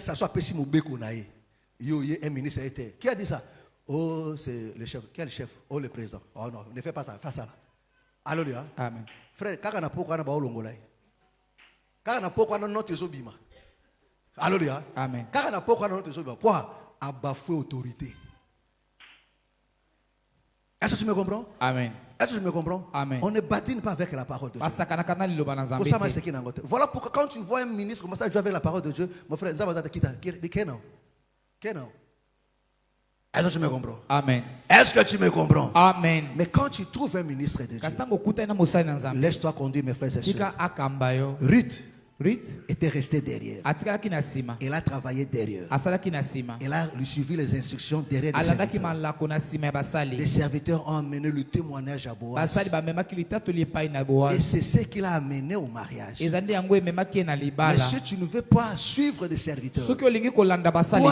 Ça soit un ministre qui a dit ça? Oh, c'est le chef. Quel chef? Oh, le président. Oh non, ne fais pas ça. Fais ça là. Alléluia. Amen. Frère, quand on a pourquoi on a pas l'ongolais. Quand on a pourquoi on a notre zobima. Alléluia. Amen. Quand on a pourquoi on a notre zobima. Quoi? À bafouer autorité. Est-ce que tu me comprends? Amen. Est-ce que tu me comprends? Amen. On ne badine pas avec la parole de Dieu. Voilà pourquoi quand tu vois un ministre commencer à jouer avec la parole de Dieu, mon frère, est-ce que tu me comprends? Amen. Est-ce que tu me comprends? Amen. Mais quand tu trouves un ministre de Dieu, laisse-toi conduire, mes frères et sœurs. Ruth était restée derrière. Elle a travaillé derrière. Elle a suivi les instructions derrière les serviteurs. Les serviteurs ont amené le témoignage à Boaz. Et c'est ce qu'il a amené au mariage. Mais si tu ne veux pas suivre des serviteurs, toi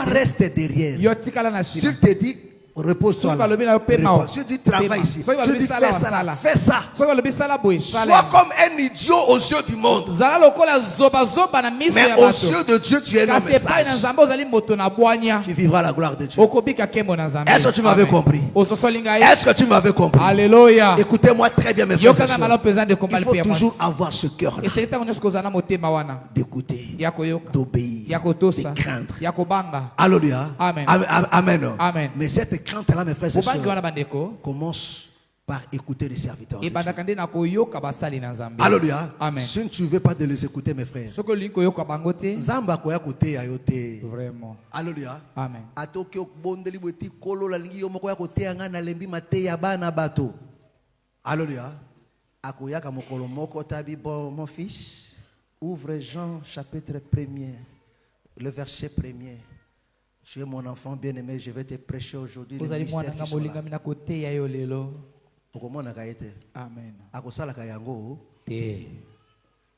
reste derrière. S'il te dit, repose-toi là. Si tu travailles ici, tu dis fais ça là, fais ça. Sois comme un idiot aux yeux du monde. Mais aux yeux de Dieu, tu es un message. Tu vivras la gloire de Dieu. Est-ce que tu m'avais compris? Est-ce que tu m'avais compris? Alléluia. Écoutez-moi très bien, mes frères et sœurs. Il faut toujours avoir ce cœur-là d'écouter, d'obéir, de craindre. Alléluia. Amen. Amen. Amen. Mais cette crainte-là, mes frères et sœurs, commence par écouter les serviteurs de Dieu. Alléluia. Amen. Si tu ne veux pas de les écouter, mes frères, Nzamba koya kote ayote. Vraiment. Alléluia. Amen. Atoki okbondeli bweti kolo la lingi yomo koya kote anga na lembi mate ya bana bato. Alléluia. Akoya ka mokolo moko tabi bon mon fils, ouvre Jean chapitre 1er, le verset 1er. Tu es mon enfant bien-aimé, je vais te prêcher aujourd'hui le mystère qui sont là. Amen.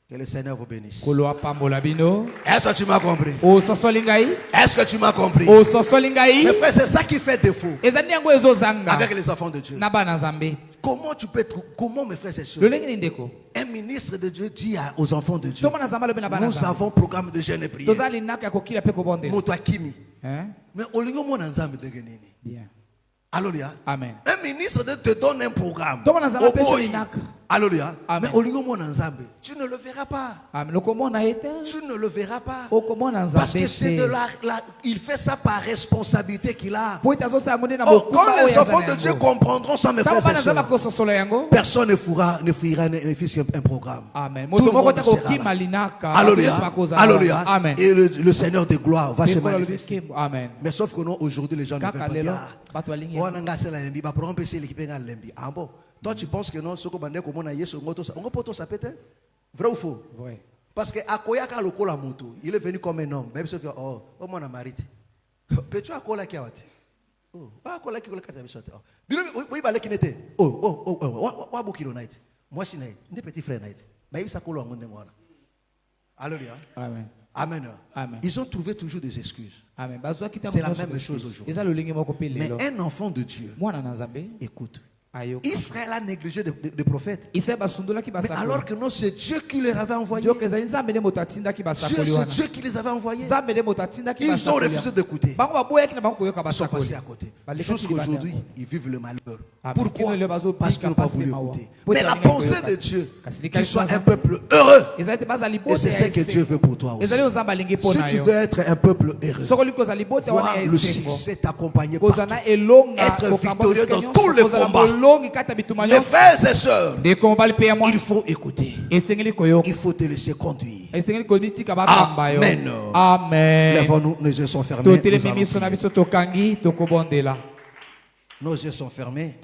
Que le Seigneur vous bénisse. Est-ce que tu m'as compris? Est-ce que tu m'as compris? Mes frères, c'est ça qui fait défaut avec les enfants de Dieu. Comment tu peux être, comment mes frères et sœurs, un ministre de Dieu dit aux enfants de Dieu, nous avons programme de jeûne et prière. Mais au lieu de Alléluia. Amen. Un ministre te donne un programme. Alléluia. Mais au lieu de tu ne le verras pas. Tu ne le verras pas. Parce que c'est de il fait ça par responsabilité qu'il a. Quand les enfants de Dieu comprendront ça, mes frères et sœurs, personne ne fera un programme. Amen. Tout le monde sera là. Alléluia. Alléluia. Amen. Et le Seigneur de gloire va se manifester. Amen. Mais sauf que non, aujourd'hui, les gens ne veulent pas dire. Toi, tu penses que non, ce que bande comme on a yesu ngoto, on peut ça peut-être vrai ou faux? Vrai. Parce que akoyaka lokola moto, il est venu comme un homme, même ce que oh mon amarite. Peux-tu akola ki awati? Oh, akola ki kola kata bisote. Oh, bino oui ba leki nete. Oh, wa bokilo night. Moi si naït, ndi petit frère night. Ba yisa kolo ngonde ngona. Alléluia. Amen. Amen. Amen. Ils ont trouvé toujours des excuses. Amen. C'est la même chose aujourd'hui. Mais un enfant de Dieu, écoute. Israël a négligé des prophètes. Mais alors que non, c'est Dieu qui les avait envoyés. C'est Dieu qui les avait envoyés. Ils ont refusé d'écouter. Ils sont passés à côté. Jusqu'aujourd'hui, ils vivent le malheur. Pourquoi? Parce qu'ils n'ont pas voulu écouter. Mais la pensée de Dieu, qu'il soit un peuple heureux. Et c'est ce que Dieu veut pour toi aussi. Si tu veux être un peuple heureux, voir le succès t'accompagner partout. Être victorieux dans tous les combats. Les frères et sœurs, il faut écouter. Il faut te laisser conduire. Amen. Amen. Lèvons-nous, nos yeux sont fermés. Nos yeux sont fermés.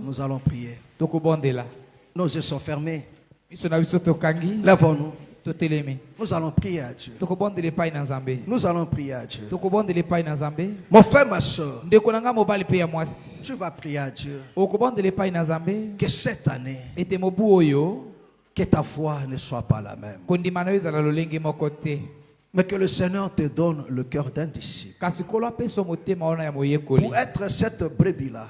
Nous allons prier. Nos yeux sont fermés. Lèvons-nous. Nous allons prier à Dieu. Nous allons prier à Dieu. Mon frère, ma soeur, tu vas prier à Dieu que cette année, que ta foi ne soit pas la même, mais que le Seigneur te donne le cœur d'un disciple pour être cette brebis-là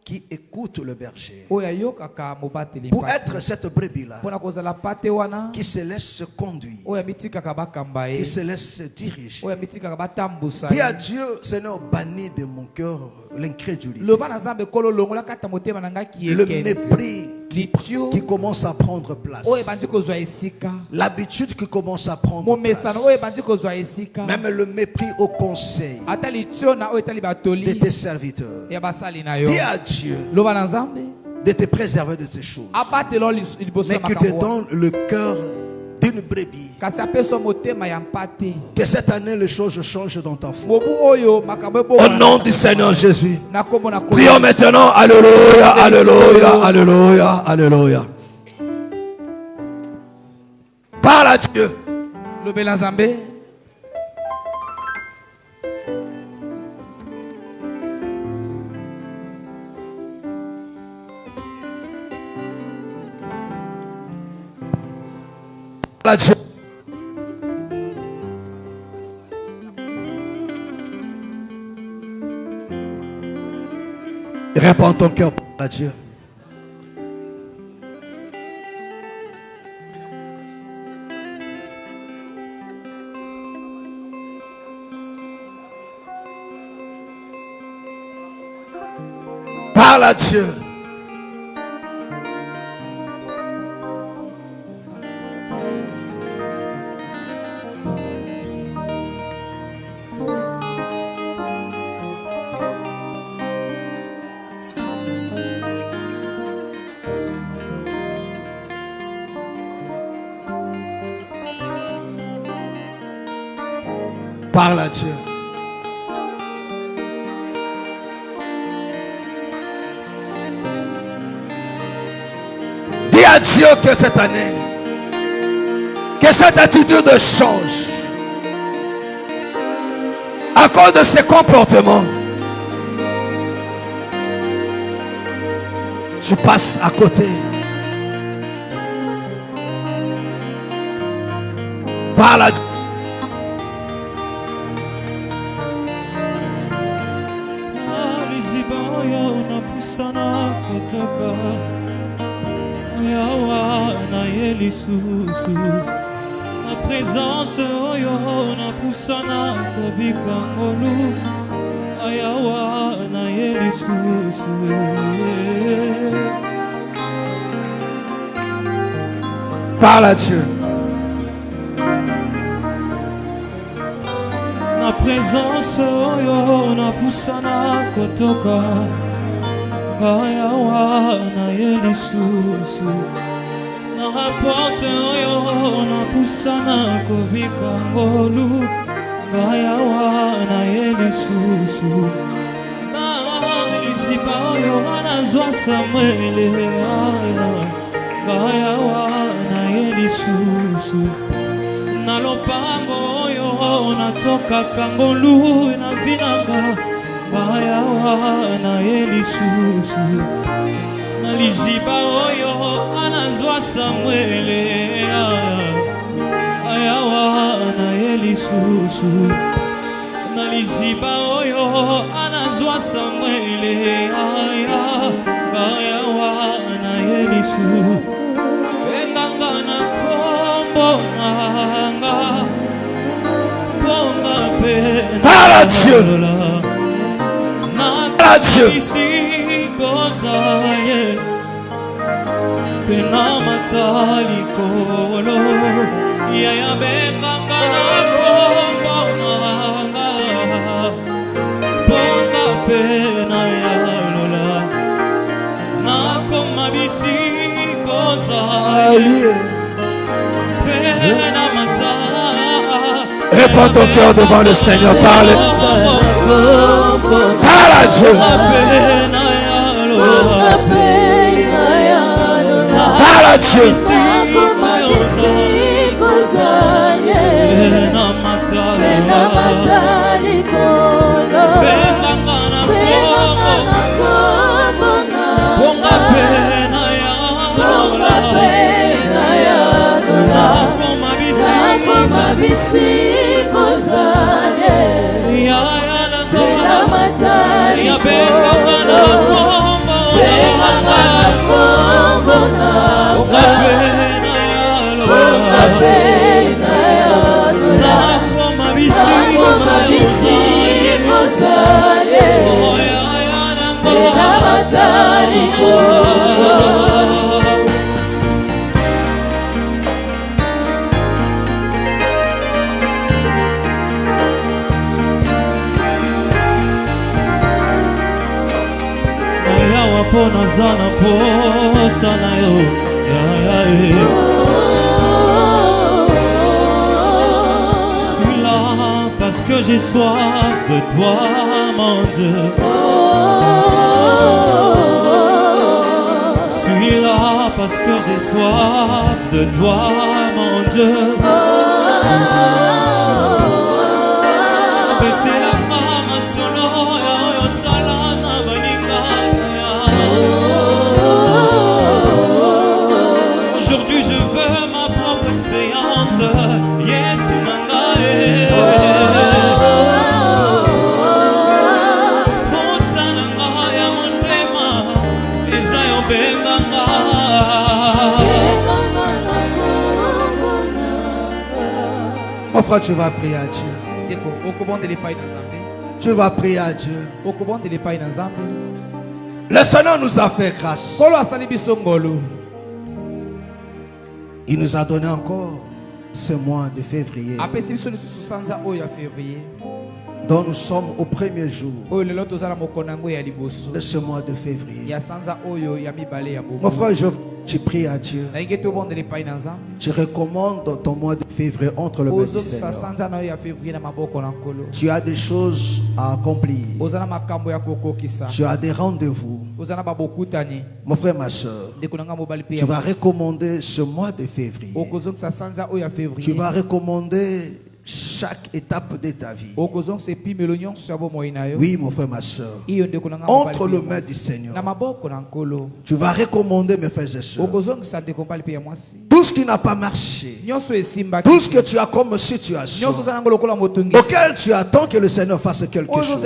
qui écoute le berger, pour être cette brebis-là qui se laisse conduire, qui se laisse diriger. Dis à Dieu, Seigneur, bannis de mon cœur l'incrédulité, le mépris qui commence à prendre place, l'habitude qui commence à prendre place, même le mépris au conseil de tes serviteurs. Dis à Dieu de te préserver de ces choses, mais qu'il te donne le cœur d'une brebis. Que cette année les choses changent dans ta foi. Au nom du Seigneur Jésus. Prions maintenant. Alléluia, alléluia, alléluia, alléluia. Parle à Dieu. Parle à Dieu. Réponds ton cœur à Dieu. Parle à Dieu. Parle à Dieu. Dis à Dieu que cette année, que cette attitude change. À cause de ses comportements, tu passes à côté. Parle à Dieu. Na présence oyo na pusana kobika ngolu ayawa na yelisusu Parle à Dieu. Na présence oyo na pusana kotoka ayawa na yelisusu na rapporte oyo na pusana kobika ngolu ayawa na yelisusu na lisipa oyo anazwa Samuele ayawa na yelisusu na lopango oyo natokaka ngolu na vinanga ayawa na yelisusu na liziba oyo anazwa Samuele ayawa na yelisusu na liziba oyo anazwa Samuele ayawa na yelisusu enganga na kombo nanga ponga pe Parle à Dieu. Parle à Dieu. Pena matali kolo ya ya benganga na komanga ponga pena ya lola na koma bisi kozali pena matali. Réponds ton cœur devant le Seigneur. Parle. Parle à Dieu. Parle à Dieu. Pona zana posa na yo Je suis là parce que j'ai soif de toi mon Dieu Je suis là parce que j'ai soif de toi mon Dieu Betela mama solo yo salana baninga Aujourd'hui je veux ma propre expérience Yes nangae Posa nangae monte frère, tu vas prier à Dieu. Tu vas prier à Dieu. Le Seigneur nous a fait grâce. Il nous a donné encore ce mois de février, dont nous sommes au premier jour de ce mois de février. Mon frère, tu pries à Dieu. Tu recommandes ton mois de février entre le mains du Seigneur. Tu as des choses à accomplir. Tu as des rendez-vous. Mon frère, ma soeur, tu vas recommander ce mois de février. Tu vas recommander chaque étape de ta vie. Oui, mon frère, ma soeur, entre les mains du Seigneur, tu vas recommander, mes frères et sœurs, tout ce qui n'a pas marché, tout ce que tu as comme situation, auquel tu attends que le Seigneur fasse quelque chose.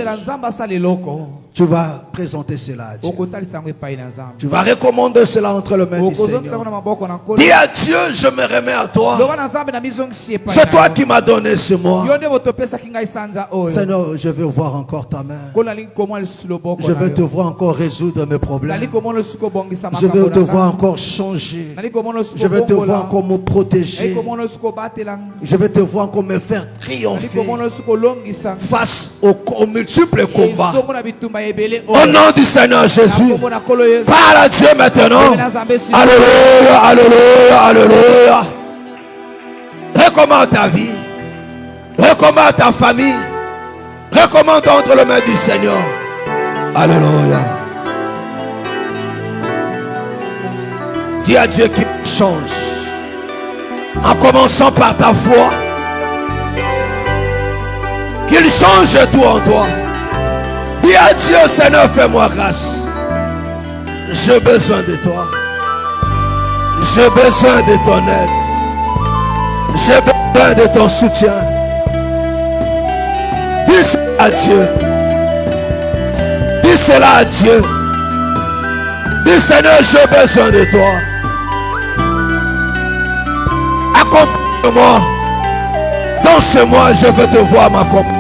Tu vas présenter cela à Dieu. Tu vas recommander cela entre les mains du Seigneur. Dis à Dieu, je me remets à toi. C'est toi qui m'as donné ce mois. Seigneur, je veux voir encore ta main. Je veux te voir encore résoudre mes problèmes. Je veux te voir encore changer. Je veux te voir encore me protéger. Je veux te voir encore me faire triompher face aux multiples combats. Au nom du Seigneur Jésus, parle à Dieu maintenant. Alléluia, alléluia, alléluia. Recommande ta vie. Recommande ta famille. Recommande entre les mains du Seigneur. Alléluia. Dis à Dieu qu'il change. En commençant par ta foi. Qu'il change tout en toi. Dis à Dieu, Seigneur, fais-moi grâce. J'ai besoin de toi. J'ai besoin de ton aide. J'ai besoin de ton soutien. Dis cela à Dieu. Dis cela à Dieu. Dis, Seigneur, j'ai besoin de toi. Accompagne-moi. Dans ce mois, je veux te voir m'accompagner.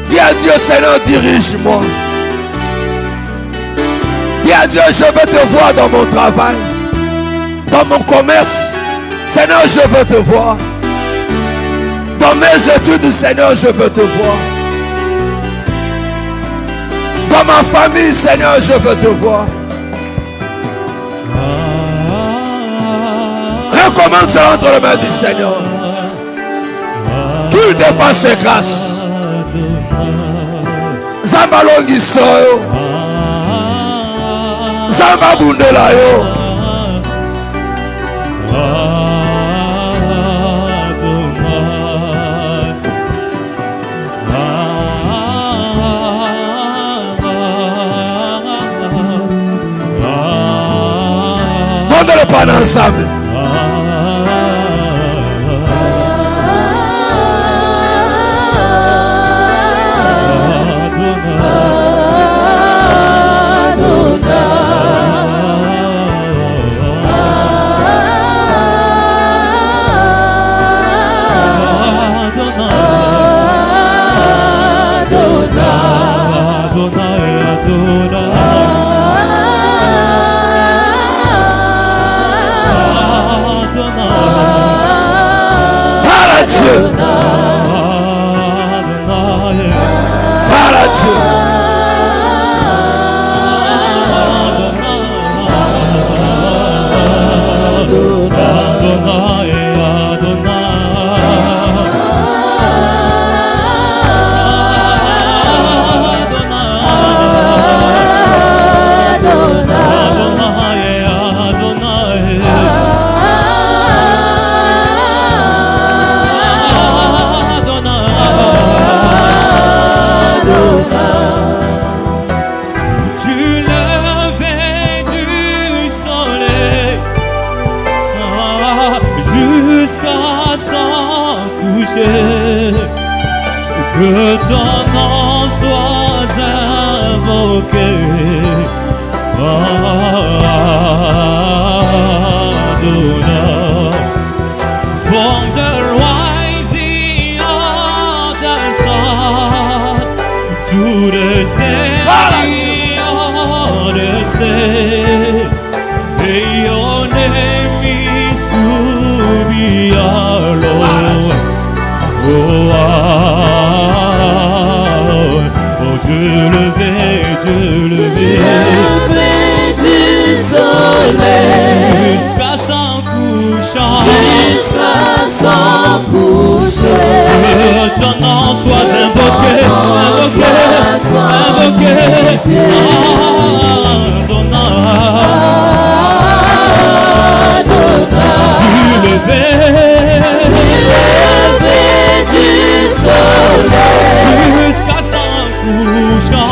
Dis à Dieu, Seigneur, dirige-moi. Dis à Dieu, je veux te voir dans mon travail, dans mon commerce. Seigneur, je veux te voir. Dans mes études, Seigneur, je veux te voir. Dans ma famille, Seigneur, je veux te voir. Recommande ça entre les mains du Seigneur. Qu'il te fasse grâce. Zamba longi soyo, Zamba bundela yo. Mandez le pan ensemble. Que ton nom soit invoqué, Adonai. Voilà, et your name is to be alone. Oh, Dieu levé du soleil jusqu'à son couchant, que ton nom soit invoqué, Dieu levé du soleil jusqu'à son couchant,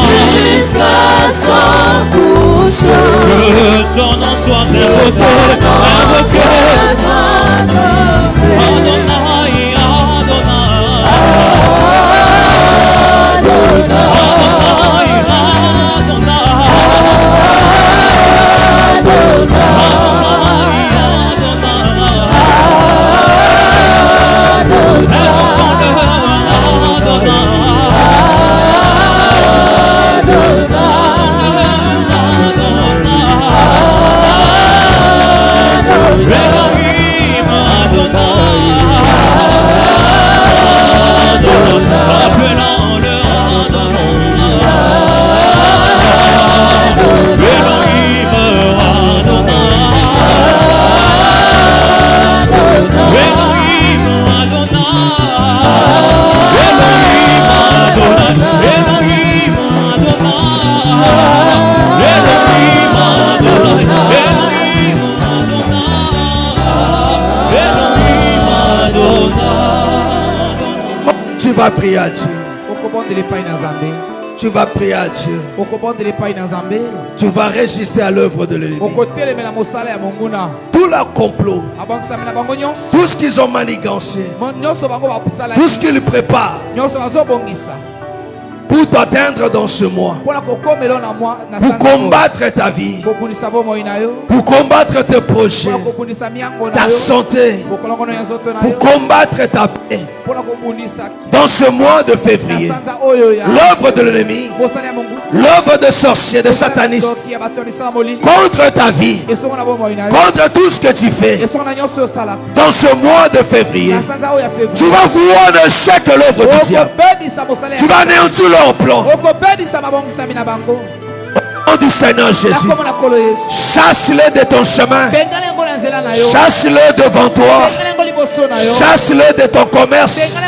que ton nom soit invoqué, Adonai, Tu vas prier à Dieu. Tu vas prier à Dieu. Tu vas résister à l'œuvre de l'ennemi. Tout leur complot, tout ce qu'ils ont manigancé, tout ce qu'ils préparent pour t'atteindre dans ce mois, pour combattre ta vie, pour combattre tes projets, ta santé, pour combattre ta paix. Dans ce mois de février, l'œuvre de l'ennemi, l'œuvre de sorciers, de satanistes, contre ta vie, contre tout ce que tu fais, dans ce mois de février, tu vas voir un échec de l'œuvre du diable. Tu vas anéantir leur plan. Au nom du Seigneur Jésus, chasse-les de ton chemin, chasse-les devant toi, chasse-les de ton commerce,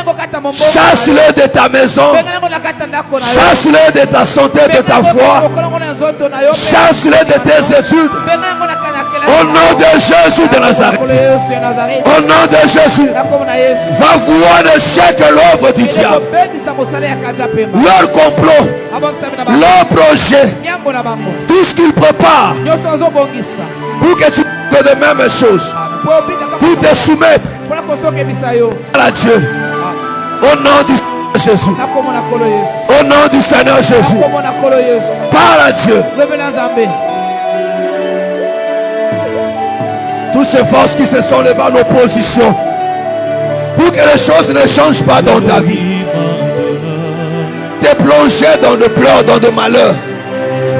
chasse-les de ta maison, chasse-les de ta santé, de ta foi, chasse-les de tes études. Au nom de Jésus de Nazareth, au nom de Jésus, va voir l'échec de l'œuvre du diable, leur complot, leur projet, tout ce qu'ils préparent pour que tu fasses de mêmes choses, pour te soumettre à Dieu. Au nom du Seigneur Jésus, au nom du Seigneur Jésus, parle à Dieu. Toutes ces forces qui se sont levées en opposition pour que les choses ne changent pas dans ta vie, t'es plongé dans de pleurs, dans de malheurs.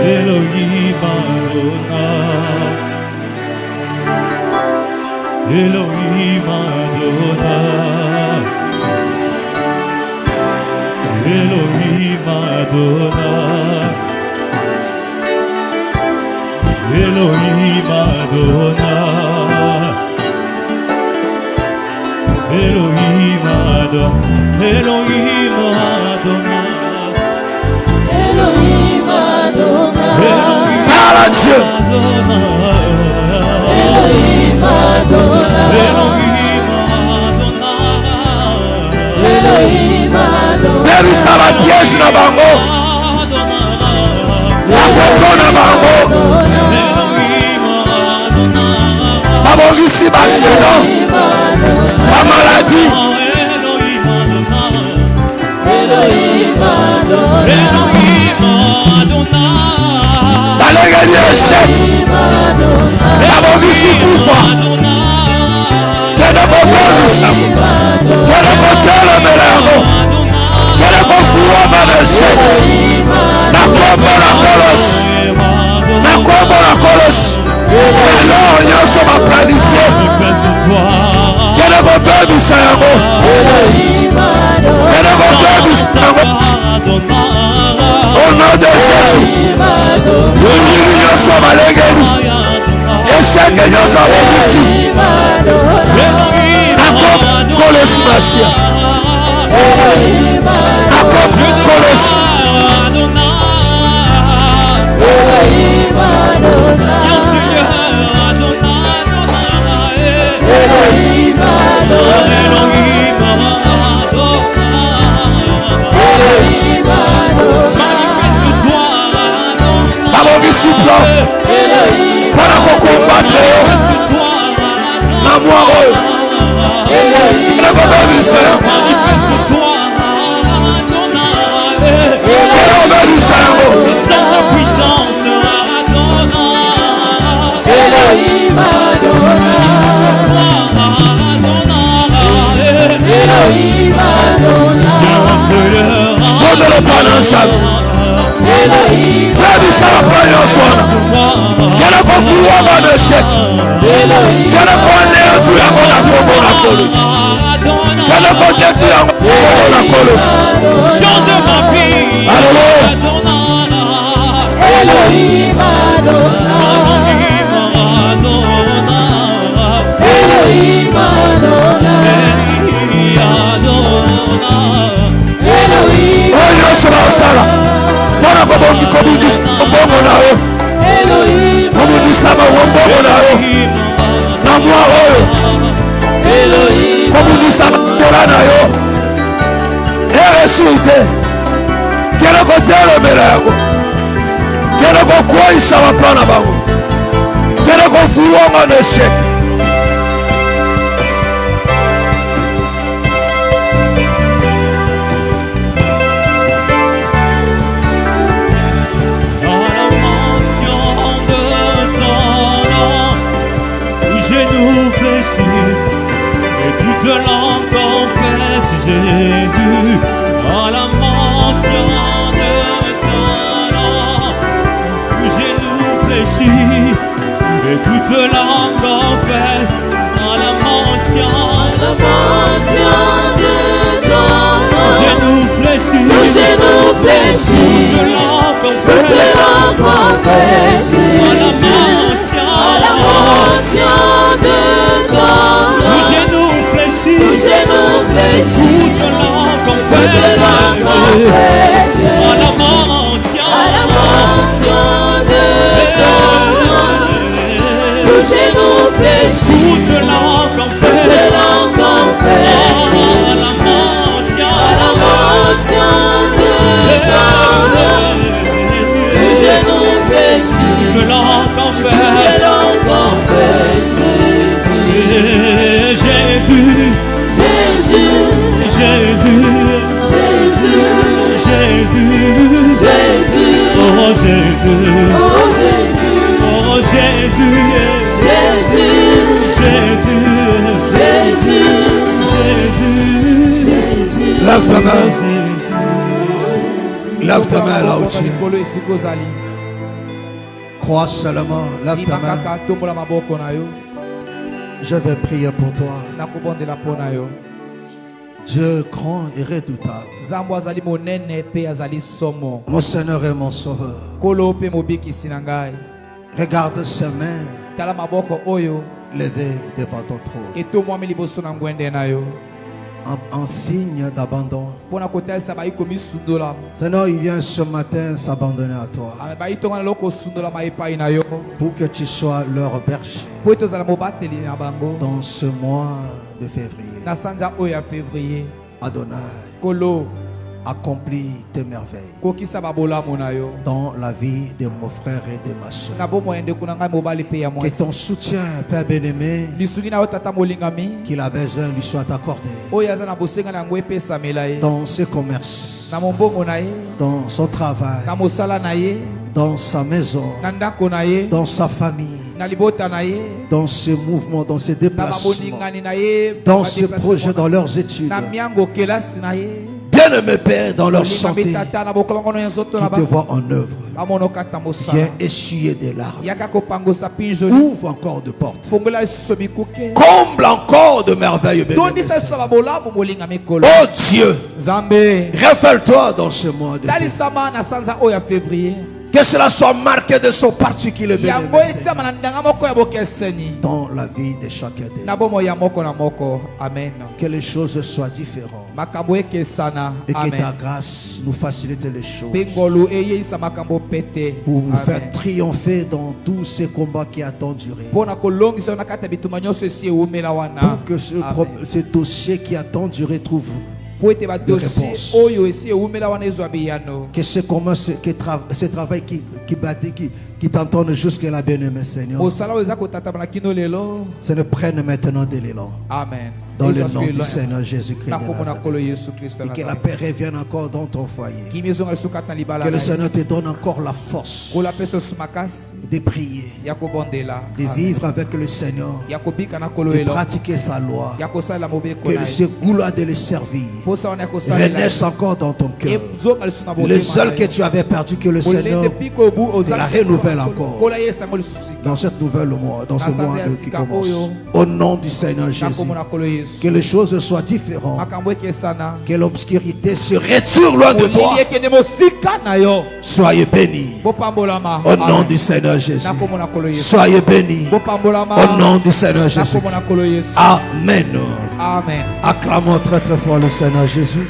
Elohim Adonai, Elohim Adonai, Elohim Adonai, Elohim Adonai, Elohim Adonai, Elohim Adonai, Elohim Adonai, Parle à Dieu. Elohim Adonai, Elohim Adonai, Même ça va piège na bango, la complot na bango, babongisi accident, la maladie. Elohim Adonai, Balegeli échec, babongisi kufa. Kene kotelisa, kene kotelemela yango, kene kokuwa na échec. Molili nyonso balengeli. Esheke nyonso abongisi. Jacob Kolosi Masia. Jacob Kolosi. Babongisi plan mpona kokombatre yo na mwa oyo na kobebisa yango kobebisa yango modele panansabi bebisa mpo nyonso wana kele kofuwama na eshek kele kone yanzu yango na kombo na kolosi kele kotetu yango kombo na kolosi alleluya Elohim Adonai, Elohim Adonai, oyo nyonso baosala mpona kobongisa mbongo na yo kobundisa mbongo na yo na mwa oyo kobundisa bandola na yo eresu te kele kotelemela yango kele kokweyisa baplan na bango kele kofuwanga na esheke Jésus, à la mention de ton nom, où genoux fléchis, et toute langue confesse, à la mention de ton nom, genoux fléchis, toute langue confesse, à la mention de ton nom, où genoux fléchis, toute langue confesse, à la mention de ton nom, toute langue confesse, à la mention de ton nom, toute langue confesse, Jésus. Jésus, oh Jésus, oh Jésus, Jésus. Lève ta main. Lève ta main là où tu es. Crois seulement. Lève ta main. Je vais prier pour toi. Dieu grand et redoutable. Mon Seigneur et mon Sauveur. Regarde ses mains levées devant ton trône. En signe d'abandon. Seigneur, il vient ce matin s'abandonner à toi. Pour que tu sois leur berger. Dans ce mois de février. Adonai. Accomplis tes merveilles dans la vie de mon frère et de ma soeur. Que ton soutien, Père bien-aimé, qu'il a besoin, lui soit accordé dans ses commerces, dans son travail, dans sa maison, dans sa famille, dans ses mouvements, dans ses déplacements, dans ses projets, dans leurs études. Bien-aimé Père, dans leur santé, qui te voit en œuvre, viens essuyer des larmes, ouvre encore de portes, comble encore de merveilles. Oh Dieu, révèle-toi dans ce mois de février. Que cela soit marqué de son particulier bien-aimé dans la vie de chacun d'eux. Amen. Que les choses soient différentes. Et que ta grâce nous facilite les choses. Pour nous faire triompher dans tous ces combats qui attendent duré. Pour que ce dossier qui attend duré trouve de réponse. Que ce travail qui t'entende jusqu'à la bien-aimée, Seigneur, ça ne prenne maintenant de l'élan. Amen. Dans le nom du Seigneur Jésus-Christ de Nazareth. Et que la paix revienne encore dans ton foyer. Que le Seigneur te donne encore la force de prier, de vivre avec le Seigneur, de pratiquer sa loi. Que ce goût-là de le servir renaisse encore dans ton cœur. Le seul que tu avais perdu, que le Seigneur te la renouvelle encore dans cette nouvelle mois, dans ce mois qui commence. Au nom du Seigneur Jésus. Que les choses soient différentes. Que l'obscurité se retire loin de toi. Soyez bénis. Au nom du Seigneur Jésus. Soyez bénis. Au nom du Seigneur Jésus. Amen. Amen. Acclamons très très fort le Seigneur Jésus.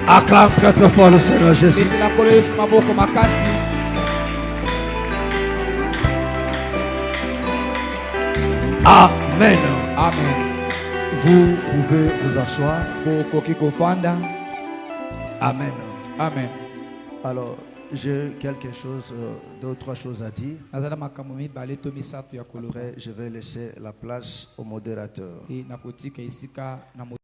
Acclame très très fort le Seigneur Jésus. Amen. Amen. Vous pouvez vous asseoir. Amen. Amen. Alors, j'ai quelque chose, deux ou trois choses à dire. Après, je vais laisser la place au modérateur.